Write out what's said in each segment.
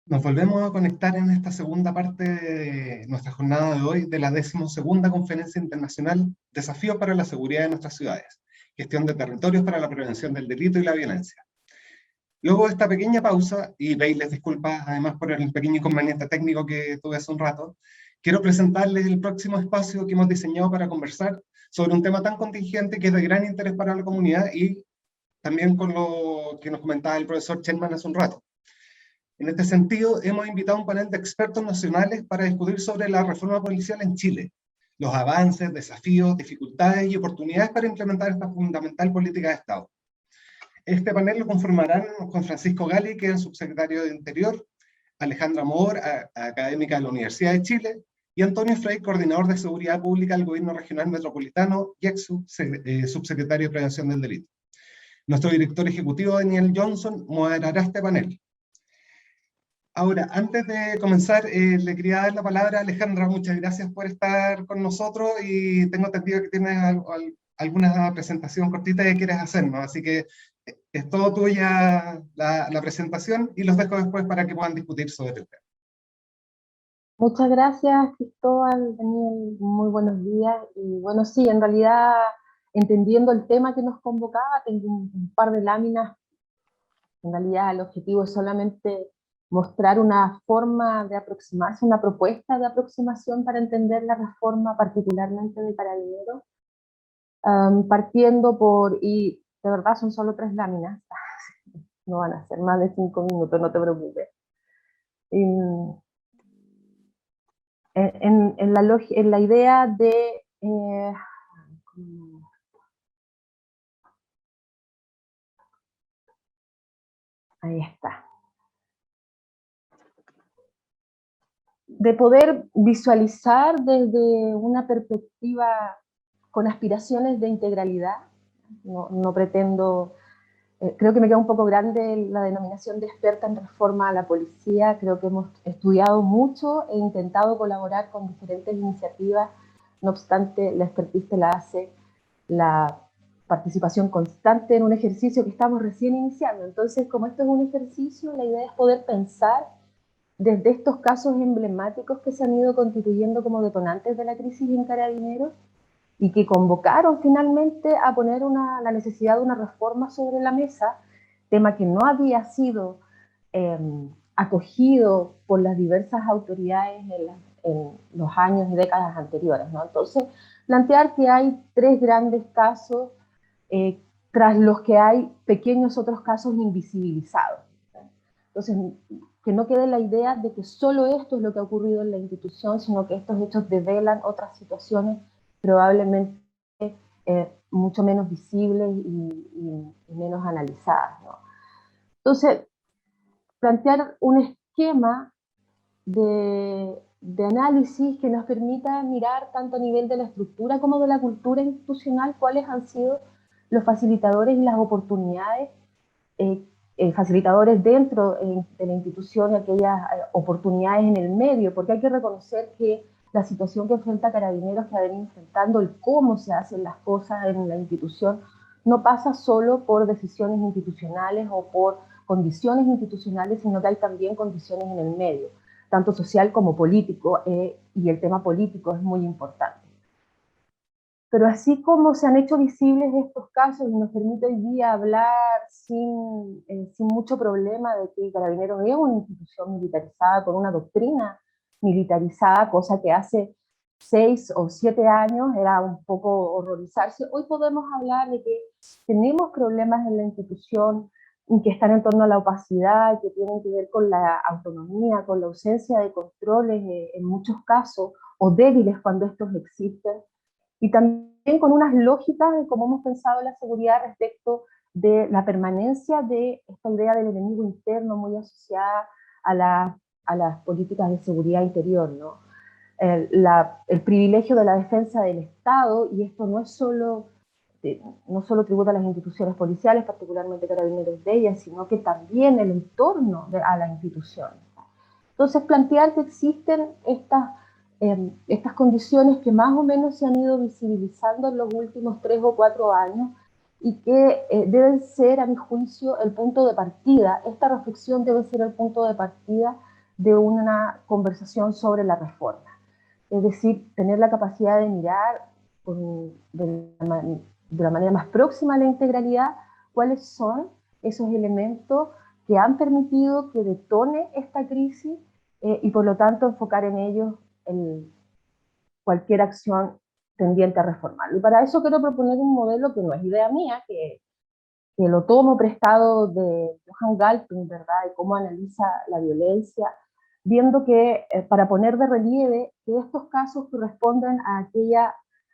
Nos volvemos a conectar en esta segunda parte de nuestra jornada de hoy de la 12ª Conferencia Internacional Desafíos para la Seguridad de nuestras ciudades, gestión de territorios para la prevención del delito y la violencia. Luego de esta pequeña pausa, y pedirles disculpas además por el pequeño inconveniente técnico que tuve hace un rato, quiero presentarles el próximo espacio que hemos diseñado para conversar sobre un tema tan contingente que es de gran interés para la comunidad y también con lo que nos comentaba el profesor Chelman hace un rato. En este sentido, hemos invitado a un panel de expertos nacionales para discutir sobre la reforma policial en Chile, los avances, desafíos, dificultades y oportunidades para implementar esta fundamental política de Estado. Este panel lo conformarán con Francisco Gali, que es el subsecretario de Interior, Alejandra Moor, académica de la Universidad de Chile, y Antonio Frey, coordinador de Seguridad Pública del Gobierno Regional Metropolitano y ex subsecretario de Prevención del Delito. Nuestro director ejecutivo, Daniel Johnson, moderará este panel. Ahora, antes de comenzar, le quería dar la palabra a Alejandra. Muchas gracias por estar con nosotros y tengo entendido que tienes alguna presentación cortita que quieres hacernos, así que es todo tuya la presentación y los dejo después para que puedan discutir sobre el tema. Muchas gracias, Cristóbal, Daniel, muy buenos días. Y bueno, sí, en realidad, entendiendo el tema que nos convocaba, tengo un par de láminas. En realidad, el objetivo es solamente mostrar una forma de aproximarse, una propuesta de aproximación para entender la reforma, particularmente de Carabineros, partiendo por, y de verdad son solo 3 láminas, no van a ser más de 5 minutos, no te preocupes. En la idea de ahí está, de poder visualizar desde una perspectiva con aspiraciones de integralidad. No pretendo, creo que me queda un poco grande la denominación de experta en reforma a la policía. Creo que hemos estudiado mucho e intentado colaborar con diferentes iniciativas. No obstante, la expertise la hace la participación constante en un ejercicio que estamos recién iniciando. Entonces, como esto es un ejercicio, la idea es poder pensar desde estos casos emblemáticos que se han ido constituyendo como detonantes de la crisis en Carabineros y que convocaron finalmente a poner la necesidad de una reforma sobre la mesa, tema que no había sido acogido por las diversas autoridades en los años y décadas anteriores, ¿no? Entonces, plantear que hay 3 grandes casos, tras los que hay pequeños otros casos invisibilizados. Entonces, que no quede la idea de que solo esto es lo que ha ocurrido en la institución, sino que estos hechos develan otras situaciones probablemente mucho menos visibles y menos analizadas, ¿no? Entonces, plantear un esquema de análisis que nos permita mirar tanto a nivel de la estructura como de la cultura institucional cuáles han sido los facilitadores y las oportunidades facilitadores dentro de la institución y aquellas oportunidades en el medio, porque hay que reconocer que la situación que enfrenta Carabineros, que ha venido enfrentando el cómo se hacen las cosas en la institución, no pasa solo por decisiones institucionales o por condiciones institucionales, sino que hay también condiciones en el medio, tanto social como político, y el tema político es muy importante. Pero así como se han hecho visibles estos casos y nos permite hoy día hablar sin mucho problema de que Carabineros es una institución militarizada, con una doctrina militarizada, cosa que hace 6 o 7 años era un poco horrorizarse, hoy podemos hablar de que tenemos problemas en la institución que están en torno a la opacidad, que tienen que ver con la autonomía, con la ausencia de controles en muchos casos, o débiles cuando estos existen, y también con unas lógicas de cómo hemos pensado la seguridad respecto de la permanencia de esta idea del enemigo interno muy asociada a las políticas de seguridad interior, ¿no? El privilegio de la defensa del Estado, y esto no solo tributa a las instituciones policiales, particularmente Carabineros de ellas, sino que también el entorno a la institución. Entonces, plantear que existen estas condiciones que más o menos se han ido visibilizando en los últimos 3 o 4 años y que deben ser, a mi juicio, el punto de partida. Esta reflexión debe ser el punto de partida de una conversación sobre la reforma. Es decir, tener la capacidad de mirar de la manera más próxima a la integralidad cuáles son esos elementos que han permitido que detone esta crisis y por lo tanto enfocar en ellos cualquier acción tendiente a reformarlo. Y para eso quiero proponer un modelo que no es idea mía, que lo tomo prestado de Johan Galtung, ¿verdad?, de cómo analiza la violencia, viendo que, para poner de relieve, que estos casos corresponden a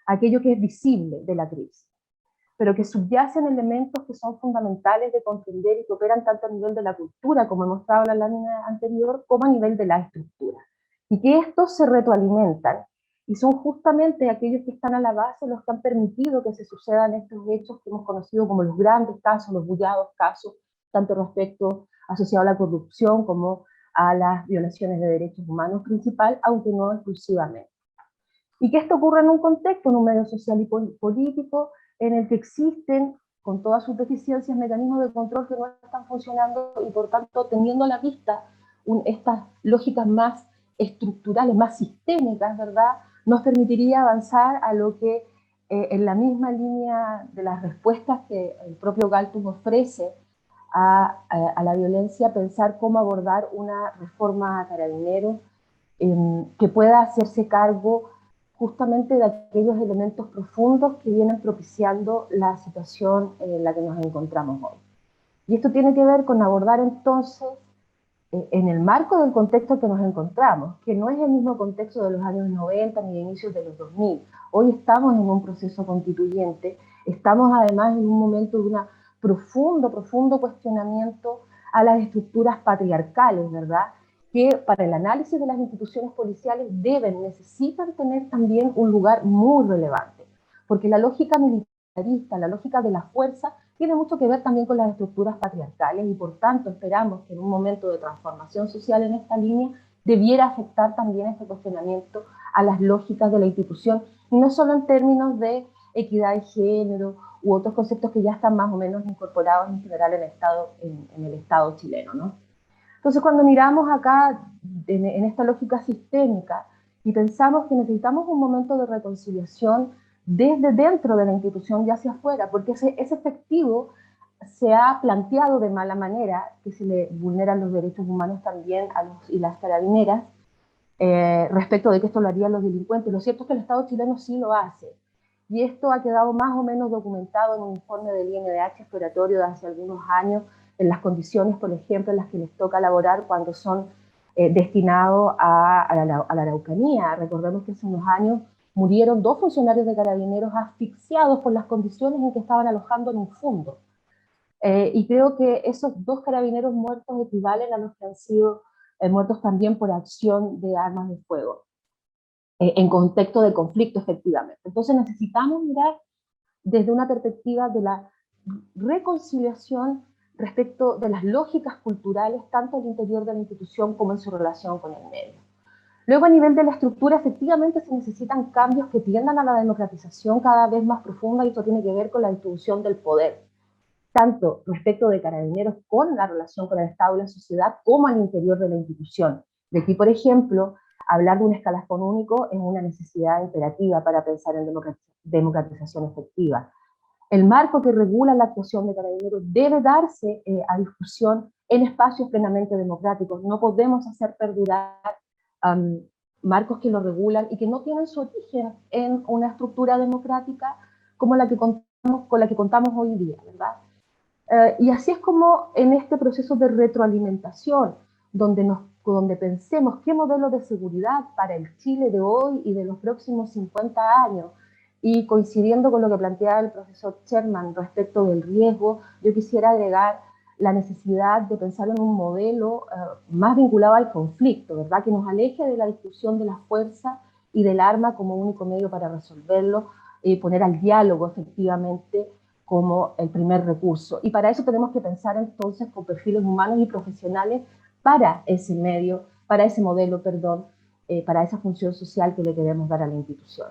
aquello que es visible de la crisis, pero que subyacen elementos que son fundamentales de comprender y que operan tanto a nivel de la cultura, como hemos mostrado en la lámina anterior, como a nivel de la estructura. Y que estos se retroalimentan y son justamente aquellos que están a la base los que han permitido que se sucedan estos hechos que hemos conocido como los grandes casos, los bullados casos, tanto respecto asociado a la corrupción como a las violaciones de derechos humanos principal, aunque no exclusivamente. Y que esto ocurre en un contexto, en un medio social y político, en el que existen, con todas sus deficiencias, mecanismos de control que no están funcionando y por tanto teniendo a la vista estas lógicas más estructurales, más sistémicas, ¿verdad?, nos permitiría avanzar a lo que en la misma línea de las respuestas que el propio Galtung ofrece a la violencia, pensar cómo abordar una reforma a Carabineros que pueda hacerse cargo justamente de aquellos elementos profundos que vienen propiciando la situación en la que nos encontramos hoy. Y esto tiene que ver con abordar entonces, en el marco del contexto que nos encontramos, que no es el mismo contexto de los años 90 ni de inicios de los 2000. Hoy estamos en un proceso constituyente, estamos además en un momento de un profundo cuestionamiento a las estructuras patriarcales, ¿verdad?, que para el análisis de las instituciones policiales necesitan tener también un lugar muy relevante, porque la lógica militarista, la lógica de la fuerza, tiene mucho que ver también con las estructuras patriarcales y por tanto esperamos que en un momento de transformación social en esta línea debiera afectar también este cuestionamiento a las lógicas de la institución, y no solo en términos de equidad de género u otros conceptos que ya están más o menos incorporados en general en el Estado chileno, ¿no? Entonces, cuando miramos acá en esta lógica sistémica y pensamos que necesitamos un momento de reconciliación desde dentro de la institución y hacia afuera, porque ese efectivo se ha planteado de mala manera, que se le vulneran los derechos humanos también a los y las carabineras, respecto de que esto lo harían los delincuentes. Lo cierto es que el Estado chileno sí lo hace. Y esto ha quedado más o menos documentado en un informe del INDH exploratorio de hace algunos años, en las condiciones, por ejemplo, en las que les toca laborar cuando son destinados a la Araucanía. Recordemos que hace unos años murieron 2 funcionarios de carabineros asfixiados por las condiciones en que estaban alojando en un fondo. Y creo que esos 2 carabineros muertos equivalen a los que han sido muertos también por acción de armas de fuego, en contexto de conflicto, efectivamente. Entonces necesitamos mirar desde una perspectiva de la reconciliación respecto de las lógicas culturales, tanto al interior de la institución como en su relación con el medio. Luego, a nivel de la estructura, efectivamente se necesitan cambios que tiendan a la democratización cada vez más profunda, y esto tiene que ver con la distribución del poder, tanto respecto de carabineros con la relación con el Estado y la sociedad, como al interior de la institución. De aquí, por ejemplo, hablar de un escalafón único es una necesidad imperativa para pensar en democratización efectiva. El marco que regula la actuación de carabineros debe darse a discusión en espacios plenamente democráticos. No podemos hacer perdurar marcos que lo regulan y que no tienen su origen en una estructura democrática como con la que contamos hoy día, ¿verdad? Y así es como en este proceso de retroalimentación, donde pensemos qué modelo de seguridad para el Chile de hoy y de los próximos 50 años, y coincidiendo con lo que planteaba el profesor Sherman respecto del riesgo, yo quisiera agregar la necesidad de pensar en un modelo más vinculado al conflicto, ¿verdad?, que nos aleje de la discusión de la fuerza y del arma como único medio para resolverlo, y poner al diálogo efectivamente como el primer recurso. Y para eso tenemos que pensar entonces con perfiles humanos y profesionales para ese medio, para ese modelo, perdón, para esa función social que le queremos dar a la institución.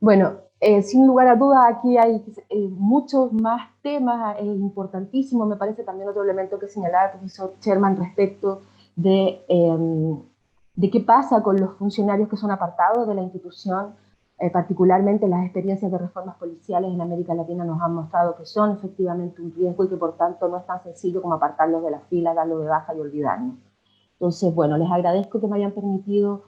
Bueno, sin lugar a dudas aquí hay muchos más temas, es importantísimo, me parece también otro elemento que señalaba el profesor Sherman respecto de qué pasa con los funcionarios que son apartados de la institución. Particularmente las experiencias de reformas policiales en América Latina nos han mostrado que son efectivamente un riesgo y que por tanto no es tan sencillo como apartarlos de la fila, darlo de baja y olvidarnos. Entonces, bueno, les agradezco que me hayan permitido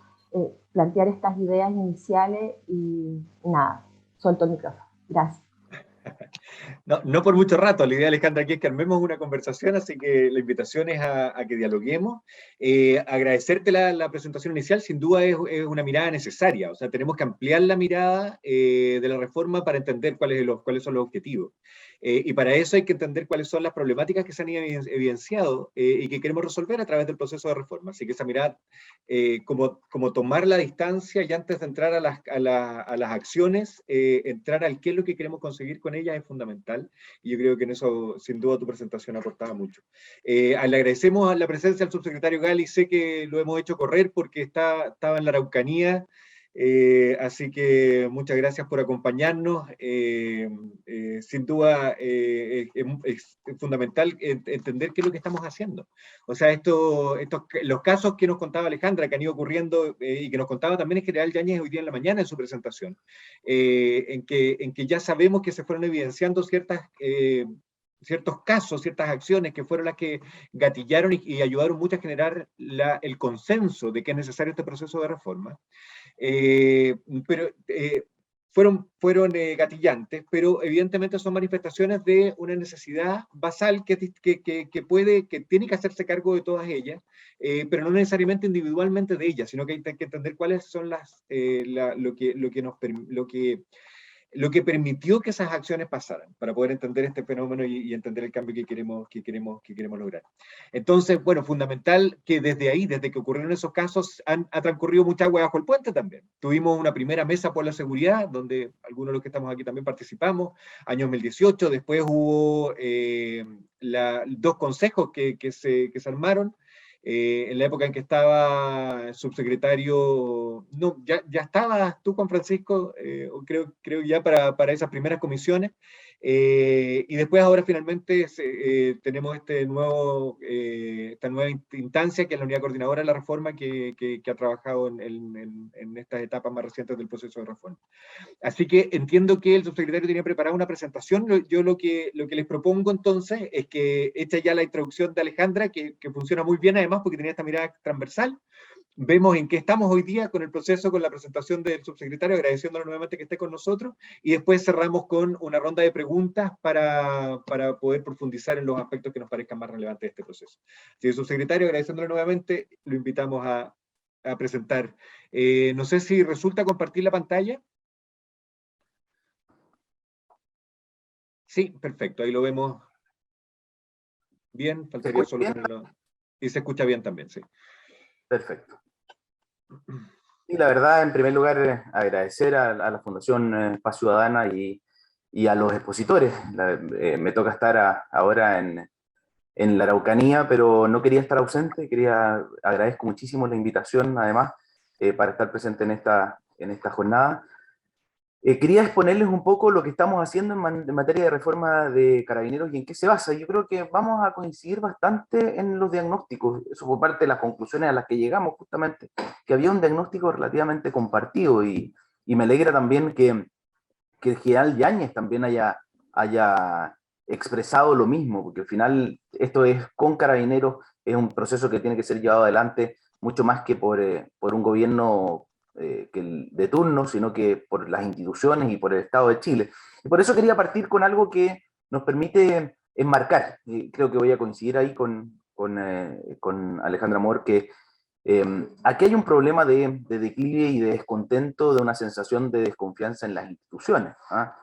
plantear estas ideas iniciales y nada, suelto el micrófono. Gracias. No, no por mucho rato, la idea, Alejandra, aquí es que armemos una conversación, así que la invitación es a que dialoguemos. Agradecerte la presentación inicial, sin duda es una mirada necesaria, o sea, tenemos que ampliar la mirada de la reforma para entender cuáles son los objetivos. Y para eso hay que entender cuáles son las problemáticas que se han evidenciado y que queremos resolver a través del proceso de reforma. Así que esa mirada, como tomar la distancia y antes de entrar a las acciones, entrar al qué es lo que queremos conseguir con ellas es fundamental. Y yo creo que en eso, sin duda, tu presentación aportaba mucho. Le agradecemos la presencia del subsecretario Gali, sé que lo hemos hecho correr porque estaba en la Araucanía. Así que muchas gracias por acompañarnos. Sin duda es fundamental entender qué es lo que estamos haciendo. O sea, los casos que nos contaba Alejandra, que han ido ocurriendo y que nos contaba también el general Yáñez hoy día en la mañana en su presentación, en que ya sabemos que se fueron evidenciando ciertos casos, ciertas acciones que fueron las que gatillaron y ayudaron mucho a generar el consenso de que es necesario este proceso de reforma. Eh, pero fueron gatillantes, pero evidentemente son manifestaciones de una necesidad basal que tiene que hacerse cargo de todas ellas, pero no necesariamente individualmente de ellas, sino que hay que entender cuáles son lo que permitió que esas acciones pasaran, para poder entender este fenómeno y entender el cambio que queremos lograr. Entonces, bueno, fundamental que desde ahí, desde que ocurrieron esos casos, ha transcurrido mucha agua bajo el puente también. Tuvimos una primera mesa por la seguridad, donde algunos de los que estamos aquí también participamos, año 2018, después hubo dos consejos que se armaron, en la época en que estaba el subsecretario, no, ya estabas tú, Juan Francisco, creo ya para esas primeras comisiones, y después ahora finalmente tenemos esta nueva instancia que es la unidad coordinadora de la reforma que ha trabajado en estas etapas más recientes del proceso de reforma. Así que entiendo que el subsecretario tenía preparada una presentación. Yo lo que les propongo entonces es que hecha ya la introducción de Alejandra, que funciona muy bien además porque tenía esta mirada transversal, vemos en qué estamos hoy día con el proceso, con la presentación del subsecretario, agradeciéndole nuevamente que esté con nosotros, y después cerramos con una ronda de preguntas para poder profundizar en los aspectos que nos parezcan más relevantes de este proceso. Si el subsecretario, agradeciéndole nuevamente, lo invitamos a presentar. No sé si resulta compartir la pantalla. Sí, perfecto, ahí lo vemos bien, faltaría solo bien? ponerlo. Y se escucha bien también, sí. Perfecto. Y la verdad, en primer lugar, agradecer a la Fundación Paz Ciudadana y a los expositores. Me toca estar ahora en la Araucanía, pero no quería estar ausente, agradezco muchísimo la invitación, además, para estar presente en esta jornada. Quería exponerles un poco lo que estamos haciendo en materia de reforma de Carabineros y en qué se basa. Yo creo que vamos a coincidir bastante en los diagnósticos, eso por parte de las conclusiones a las que llegamos justamente, que había un diagnóstico relativamente compartido y me alegra también que el general Yáñez también haya expresado lo mismo, porque al final esto es con Carabineros, es un proceso que tiene que ser llevado adelante mucho más que por un gobierno de turno, sino que por las instituciones y por el Estado de Chile. Y por eso quería partir con algo que nos permite enmarcar, y creo que voy a coincidir ahí con Alejandra Amor, que aquí hay un problema de declive y de descontento, de una sensación de desconfianza en las instituciones. ¿Ah?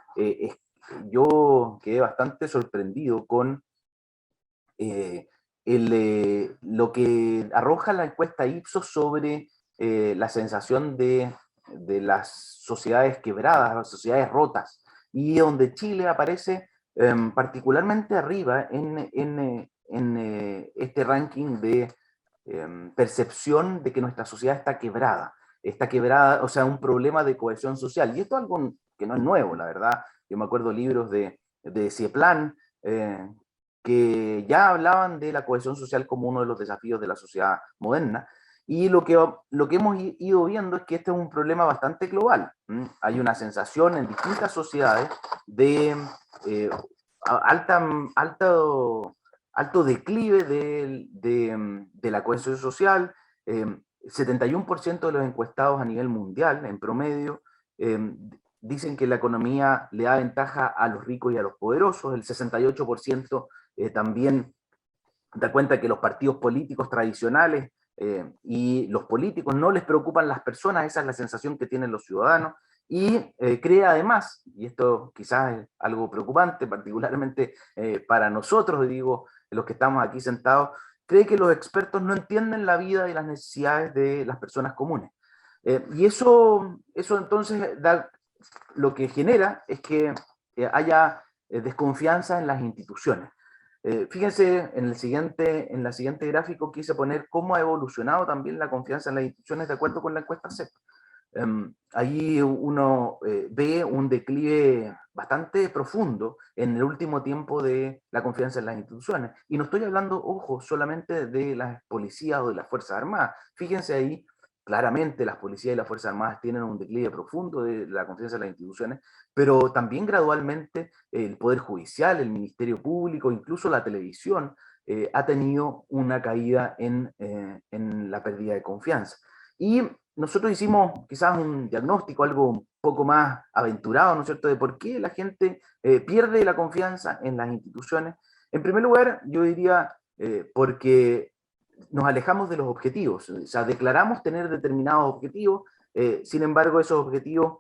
Yo quedé bastante sorprendido con lo que arroja la encuesta Ipsos sobre la sensación de las sociedades quebradas, las sociedades rotas, y donde Chile aparece particularmente arriba en este ranking de percepción de que nuestra sociedad está quebrada, o sea, un problema de cohesión social. Y esto es algo que no es nuevo, la verdad. Yo me acuerdo libros de Cieplan, que ya hablaban de la cohesión social como uno de los desafíos de la sociedad moderna. Y lo que hemos ido viendo es que este es un problema bastante global. Hay una sensación en distintas sociedades de alto declive de la cohesión social. 71% de los encuestados a nivel mundial, en promedio, dicen que la economía le da ventaja a los ricos y a los poderosos. El 68% también da cuenta que los partidos políticos tradicionales y los políticos no les preocupan las personas. Esa es la sensación que tienen los ciudadanos. Y cree además, y esto quizás es algo preocupante, particularmente para nosotros, digo, los que estamos aquí sentados, cree que los expertos no entienden la vida y las necesidades de las personas comunes. Y eso entonces lo que genera es que haya desconfianza en las instituciones. Fíjense, en la siguiente gráfico quise poner cómo ha evolucionado también la confianza en las instituciones de acuerdo con la encuesta CEP. Ahí uno ve un declive bastante profundo en el último tiempo de la confianza en las instituciones. Y no estoy hablando, ojo, solamente de las policías o de las Fuerzas Armadas. Fíjense ahí, claramente las policías y las Fuerzas Armadas tienen un declive profundo de la confianza en las instituciones, pero también gradualmente el Poder Judicial, el Ministerio Público, incluso la televisión, ha tenido una caída en la pérdida de confianza. Y nosotros hicimos quizás un diagnóstico, algo un poco más aventurado, ¿no es cierto?, de por qué la gente pierde la confianza en las instituciones. En primer lugar, yo diría porque nos alejamos de los objetivos, o sea, declaramos tener determinados objetivos, sin embargo, esos objetivos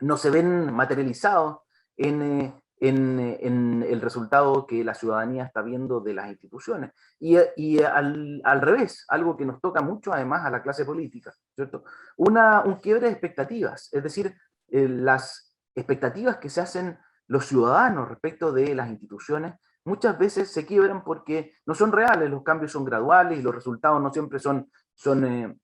no se ven materializados en el resultado que la ciudadanía está viendo de las instituciones. Y al revés, algo que nos toca mucho además a la clase política, ¿cierto? Un quiebre de expectativas, es decir, las expectativas que se hacen los ciudadanos respecto de las instituciones muchas veces se quiebran porque no son reales, los cambios son graduales y los resultados no siempre son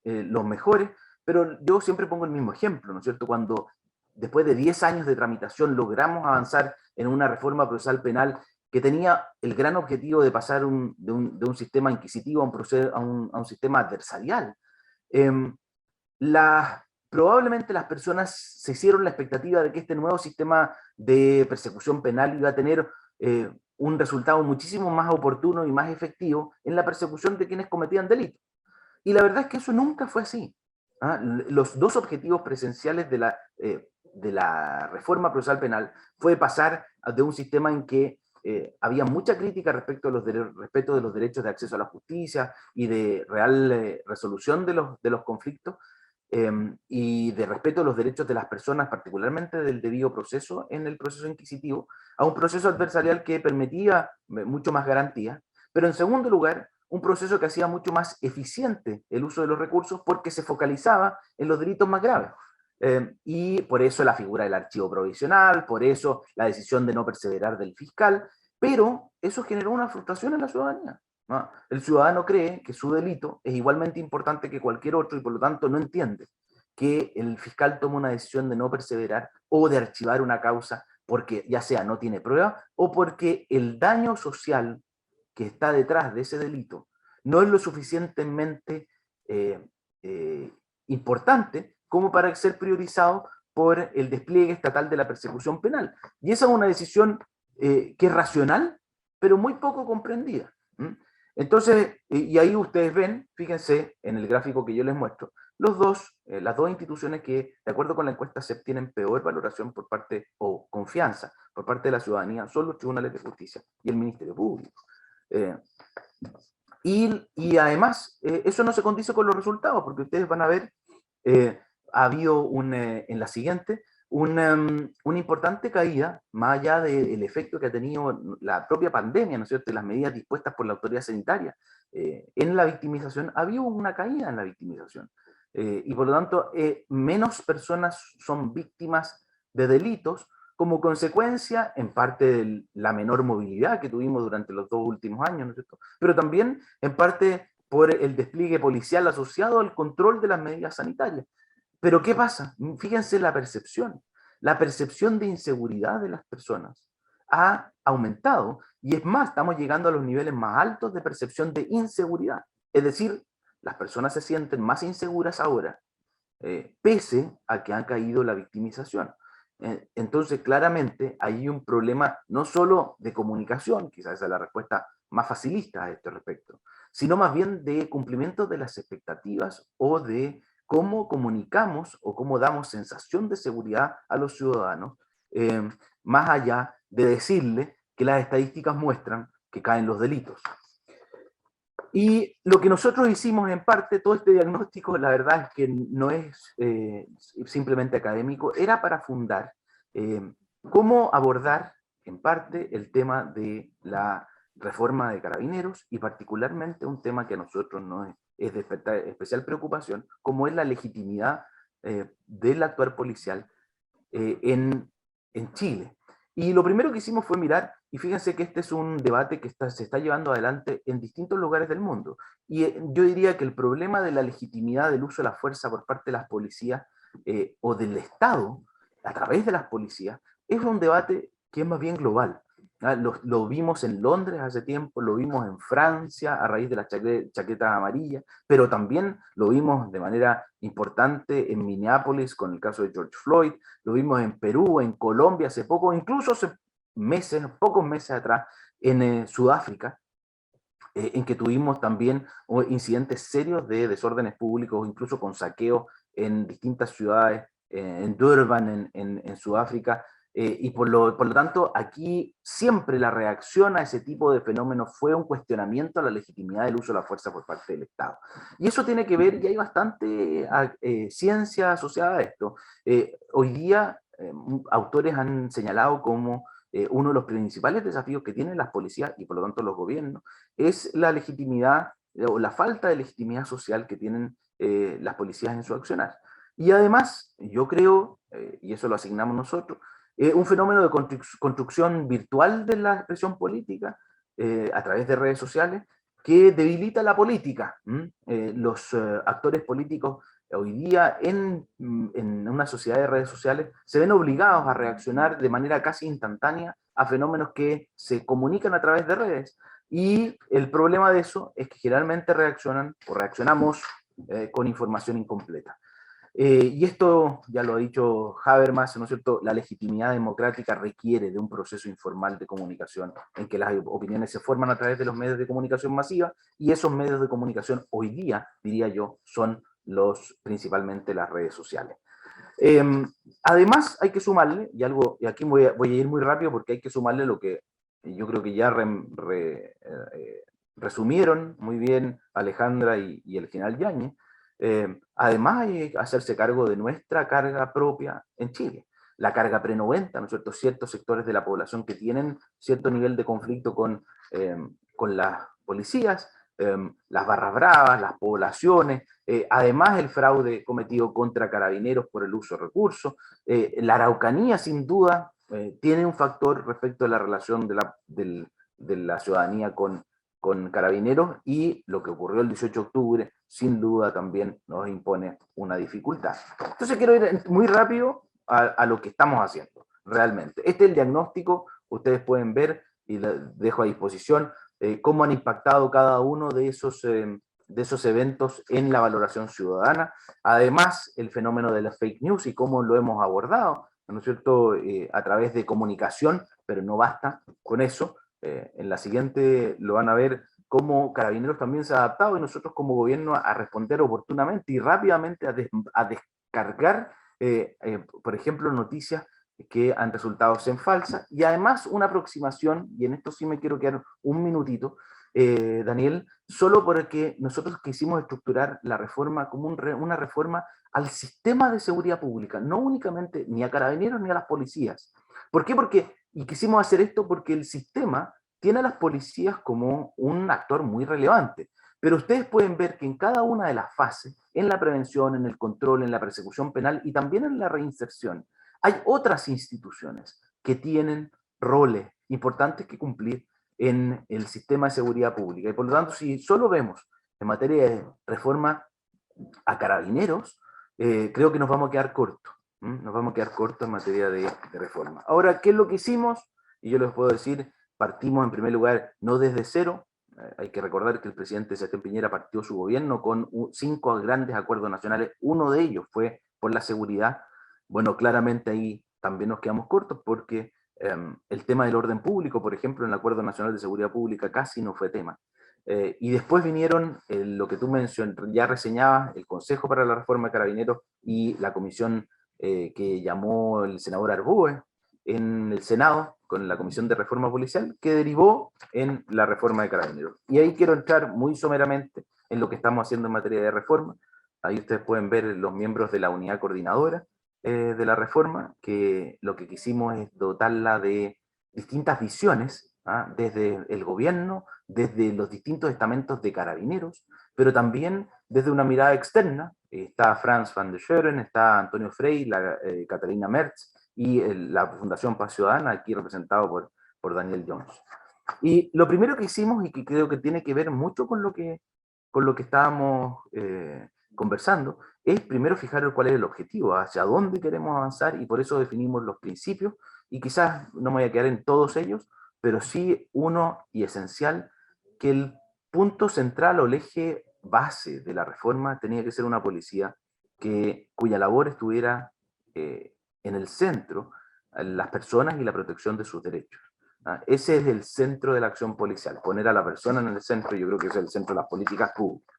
los mejores, pero yo siempre pongo el mismo ejemplo, ¿no es cierto? Cuando después de 10 años de tramitación logramos avanzar en una reforma procesal penal que tenía el gran objetivo de pasar de un sistema inquisitivo a un sistema adversarial. Probablemente las personas se hicieron la expectativa de que este nuevo sistema de persecución penal iba a tener un resultado muchísimo más oportuno y más efectivo en la persecución de quienes cometían delitos. Y la verdad es que eso nunca fue así. Los dos objetivos presenciales de la reforma procesal penal fue pasar de un sistema en que había mucha crítica respecto de los derechos de acceso a la justicia y de real resolución de los conflictos, y de respeto a los derechos de las personas, particularmente del debido proceso en el proceso inquisitivo, a un proceso adversarial que permitía mucho más garantía, pero en segundo lugar, un proceso que hacía mucho más eficiente el uso de los recursos porque se focalizaba en los delitos más graves. Y por eso la figura del archivo provisional, por eso la decisión de no perseverar del fiscal, pero eso generó una frustración en la ciudadanía, ¿no? El ciudadano cree que su delito es igualmente importante que cualquier otro y por lo tanto no entiende que el fiscal toma una decisión de no perseverar o de archivar una causa porque ya sea no tiene prueba o porque el daño social que está detrás de ese delito no es lo suficientemente importante como para ser priorizado por el despliegue estatal de la persecución penal. Y esa es una decisión que es racional, pero muy poco comprendida. Entonces, y ahí ustedes ven, fíjense en el gráfico que yo les muestro, las dos instituciones que, de acuerdo con la encuesta CEP, tienen peor valoración por parte, o confianza por parte de la ciudadanía, son los tribunales de justicia y el Ministerio Público. Y además, eso no se condice con los resultados, porque ustedes van a ver, ha habido en la siguiente, una importante caída, más allá del efecto que ha tenido la propia pandemia, ¿no es cierto?, y las medidas dispuestas por la autoridad sanitaria en la victimización, ha habido una caída en la victimización. Y por lo tanto, menos personas son víctimas de delitos como consecuencia, en parte, de la menor movilidad que tuvimos durante los 2 últimos años, ¿no es cierto?, pero también en parte por el despliegue policial asociado al control de las medidas sanitarias. Pero ¿qué pasa? Fíjense la percepción de inseguridad de las personas ha aumentado, y es más, estamos llegando a los niveles más altos de percepción de inseguridad. Es decir, las personas se sienten más inseguras ahora, pese a que ha caído la victimización. Entonces, claramente, hay un problema no solo de comunicación, quizás esa es la respuesta más facilista a este respecto, sino más bien de cumplimiento de las expectativas o de cómo comunicamos o cómo damos sensación de seguridad a los ciudadanos, más allá de decirle que las estadísticas muestran que caen los delitos. Y lo que nosotros hicimos en parte, todo este diagnóstico, la verdad es que no es simplemente académico, era para fundar cómo abordar en parte el tema de la reforma de Carabineros y particularmente un tema que a nosotros nos es de especial preocupación, como es la legitimidad del actuar policial en Chile. Y lo primero que hicimos fue mirar, y fíjense que este es un debate que se está llevando adelante en distintos lugares del mundo. Y yo diría que el problema de la legitimidad del uso de la fuerza por parte de las policías o del Estado, a través de las policías, es un debate que es más bien global. Lo vimos en Londres hace tiempo, lo vimos en Francia a raíz de las chaquetas amarillas, pero también lo vimos de manera importante en Minneapolis con el caso de George Floyd, lo vimos en Perú, en Colombia hace poco, incluso hace meses, pocos meses atrás, en Sudáfrica, en que tuvimos también incidentes serios de desórdenes públicos, incluso con saqueos en distintas ciudades, en Durban, en Sudáfrica, y por lo tanto, aquí siempre la reacción a ese tipo de fenómenos fue un cuestionamiento a la legitimidad del uso de la fuerza por parte del Estado. Y eso tiene que ver, y hay bastante ciencia asociada a esto. Hoy día, autores han señalado como uno de los principales desafíos que tienen las policías y por lo tanto los gobiernos es la legitimidad o la falta de legitimidad social que tienen las policías en su accionar. Y además, yo creo, y eso lo asignamos nosotros, un fenómeno de construcción virtual de la expresión política a través de redes sociales que debilita la política. Los actores políticos hoy día en una sociedad de redes sociales se ven obligados a reaccionar de manera casi instantánea a fenómenos que se comunican a través de redes. Y el problema de eso es que generalmente reaccionan o reaccionamos con información incompleta. Y esto, ya lo ha dicho Habermas, ¿no es cierto?, la legitimidad democrática requiere de un proceso informal de comunicación en que las opiniones se forman a través de los medios de comunicación masiva, y esos medios de comunicación hoy día, diría yo, son principalmente las redes sociales. Además, hay que sumarle, y aquí voy a ir muy rápido porque hay que sumarle lo que yo creo que ya resumieron muy bien Alejandra y el general Yáñez. Además hay que hacerse cargo de nuestra carga propia en Chile, la carga pre-90, ¿no es cierto? Ciertos sectores de la población que tienen cierto nivel de conflicto con las policías, las barras bravas, las poblaciones, además el fraude cometido contra carabineros por el uso de recursos, la Araucanía sin duda tiene un factor respecto a la relación de la ciudadanía con carabineros, y lo que ocurrió el 18 de octubre sin duda también nos impone una dificultad. Entonces quiero ir muy rápido a lo que estamos haciendo realmente. Este es el diagnóstico, ustedes pueden ver y dejo a disposición cómo han impactado cada uno de esos eventos en la valoración ciudadana. Además, el fenómeno de las fake news y cómo lo hemos abordado, ¿no es cierto?, a través de comunicación, pero no basta con eso. En la siguiente lo van a ver cómo Carabineros también se ha adaptado y nosotros como gobierno a responder oportunamente y rápidamente a descargar, por ejemplo, noticias que han resultado en falsas, y además una aproximación, y en esto sí me quiero quedar un minutito, Daniel, solo porque nosotros quisimos estructurar la reforma como una reforma al sistema de seguridad pública, no únicamente ni a Carabineros ni a las policías. ¿Por qué? Y quisimos hacer esto porque el sistema tiene a las policías como un actor muy relevante, pero ustedes pueden ver que en cada una de las fases, en la prevención, en el control, en la persecución penal y también en la reinserción, hay otras instituciones que tienen roles importantes que cumplir en el sistema de seguridad pública. Y por lo tanto, si solo vemos en materia de reforma a Carabineros, creo que nos vamos a quedar cortos. Nos vamos a quedar cortos en materia de reforma. Ahora, ¿qué es lo que hicimos? Y yo les puedo decir, partimos en primer lugar no desde cero. Hay que recordar que el presidente Sebastián Piñera partió su gobierno con 5 grandes acuerdos nacionales. Uno de ellos fue por la seguridad. Bueno, claramente ahí también nos quedamos cortos porque el tema del orden público, por ejemplo, en el Acuerdo Nacional de Seguridad Pública casi no fue tema. Y después vinieron lo que tú ya reseñabas, el Consejo para la Reforma de Carabineros y la comisión que llamó el senador Arbúe en el Senado, con la Comisión de Reforma Policial, que derivó en la reforma de Carabineros. Y ahí quiero entrar muy someramente en lo que estamos haciendo en materia de reforma. Ahí ustedes pueden ver los miembros de la unidad coordinadora de la reforma, que lo que quisimos es dotarla de distintas visiones, desde el gobierno, desde los distintos estamentos de carabineros, pero también desde una mirada externa. Está Franz van der Scheuren, está Antonio Frey, Catalina Merz, y la Fundación Paz Ciudadana, aquí representado por Daniel Jones. Y lo primero que hicimos, y que creo que tiene que ver mucho con lo que estábamos conversando, es primero fijar cuál es el objetivo, hacia dónde queremos avanzar, y por eso definimos los principios, y quizás no me voy a quedar en todos ellos, pero sí uno y esencial, que el punto central o el eje base de la reforma tenía que ser una policía cuya labor estuviera en el centro, las personas y la protección de sus derechos. Ese es el centro de la acción policial, poner a la persona en el centro. Yo creo que es el centro de las políticas públicas.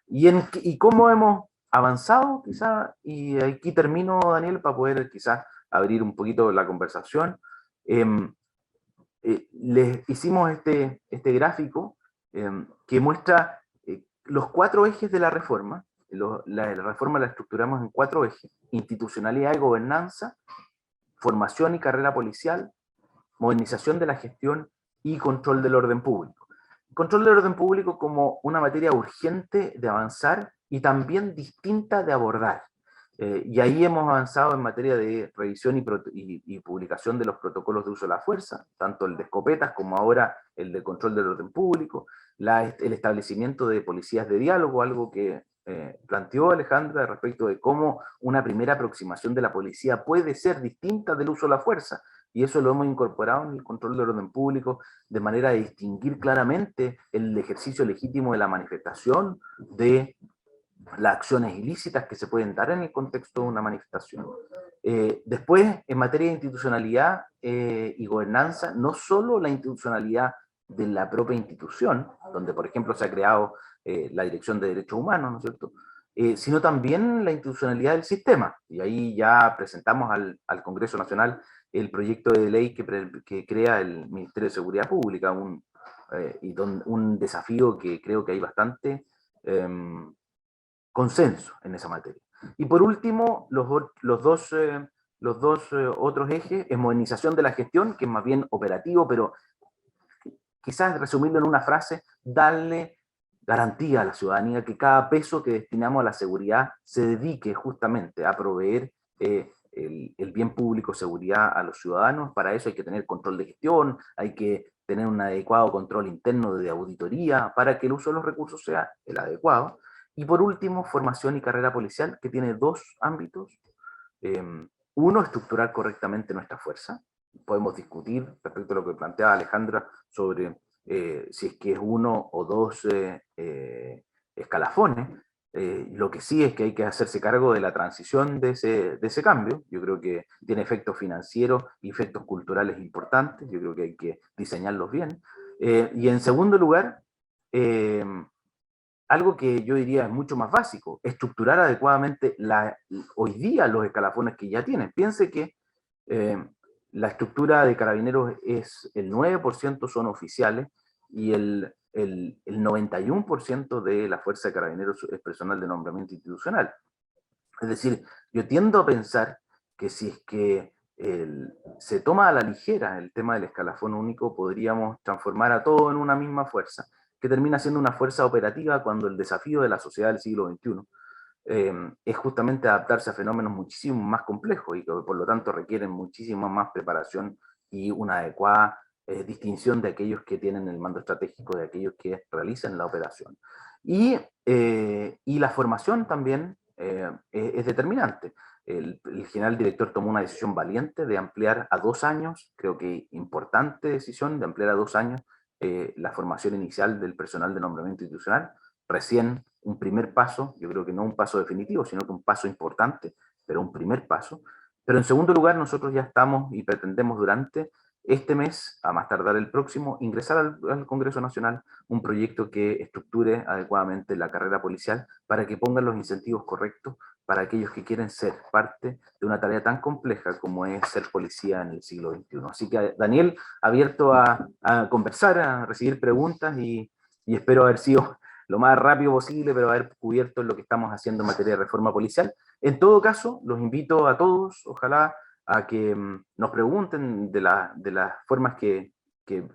Y cómo hemos avanzado, quizás, y aquí termino, Daniel, para poder quizás abrir un poquito la conversación. Les hicimos este gráfico que muestra los 4 ejes de la reforma. La reforma la estructuramos en 4 ejes: institucionalidad y gobernanza, formación y carrera policial, modernización de la gestión y control del orden público. Control del orden público como una materia urgente de avanzar y también distinta de abordar. Y ahí hemos avanzado en materia de revisión y publicación de los protocolos de uso de la fuerza, tanto el de escopetas como ahora el de control del orden público, el establecimiento de policías de diálogo, algo que planteó Alejandra respecto de cómo una primera aproximación de la policía puede ser distinta del uso de la fuerza, y eso lo hemos incorporado en el control del orden público de manera de distinguir claramente el ejercicio legítimo de la manifestación de las acciones ilícitas que se pueden dar en el contexto de una manifestación. Después, en materia de institucionalidad y gobernanza, no solo la institucionalidad de la propia institución, donde por ejemplo se ha creado la Dirección de Derechos Humanos, ¿no es cierto?, sino también la institucionalidad del sistema. Y ahí ya presentamos al Congreso Nacional el proyecto de ley que crea el Ministerio de Seguridad Pública, un desafío que creo que hay bastante consenso en esa materia. Y por último, los dos otros ejes es modernización de la gestión, que es más bien operativo, pero quizás resumirlo en una frase: darle garantía a la ciudadanía que cada peso que destinamos a la seguridad se dedique justamente a proveer el bien público, seguridad a los ciudadanos. Para eso hay que tener control de gestión, hay que tener un adecuado control interno de auditoría para que el uso de los recursos sea el adecuado. Y por último, formación y carrera policial, que tiene 2 ámbitos. Uno, estructurar correctamente nuestra fuerza. Podemos discutir respecto a lo que planteaba Alejandra sobre si es que es 1 o 2 escalafones. Lo que sí es que hay que hacerse cargo de la transición de ese cambio. Yo creo que tiene efectos financieros y efectos culturales importantes. Yo creo que hay que diseñarlos bien. Y en segundo lugar, algo que yo diría es mucho más básico: estructurar adecuadamente hoy día los escalafones que ya tienen. Piense que la estructura de Carabineros es el 9% son oficiales y el 91% de la Fuerza de Carabineros es personal de nombramiento institucional. Es decir, yo tiendo a pensar que si es que se toma a la ligera el tema del escalafón único, podríamos transformar a todo en una misma fuerza, que termina siendo una fuerza operativa, cuando el desafío de la sociedad del siglo XXI es justamente adaptarse a fenómenos muchísimo más complejos y que por lo tanto requieren muchísima más preparación y una adecuada distinción de aquellos que tienen el mando estratégico de aquellos que realizan la operación. Y la formación también es determinante. El general director tomó una decisión valiente de ampliar a 2 años, creo que importante decisión, de ampliar a 2 años la formación inicial del personal de nombramiento institucional. Recién un primer paso, yo creo que no un paso definitivo, sino que un paso importante, pero un primer paso. Pero en segundo lugar, nosotros ya estamos y pretendemos durante este mes, a más tardar el próximo, ingresar al Congreso Nacional un proyecto que estructure adecuadamente la carrera policial para que pongan los incentivos correctos para aquellos que quieren ser parte de una tarea tan compleja como es ser policía en el siglo XXI. Así que, Daniel, abierto a conversar, a recibir preguntas y espero haber sido lo más rápido posible, pero haber cubierto lo que estamos haciendo en materia de reforma policial. En todo caso, los invito a todos, ojalá, a que nos pregunten de las formas que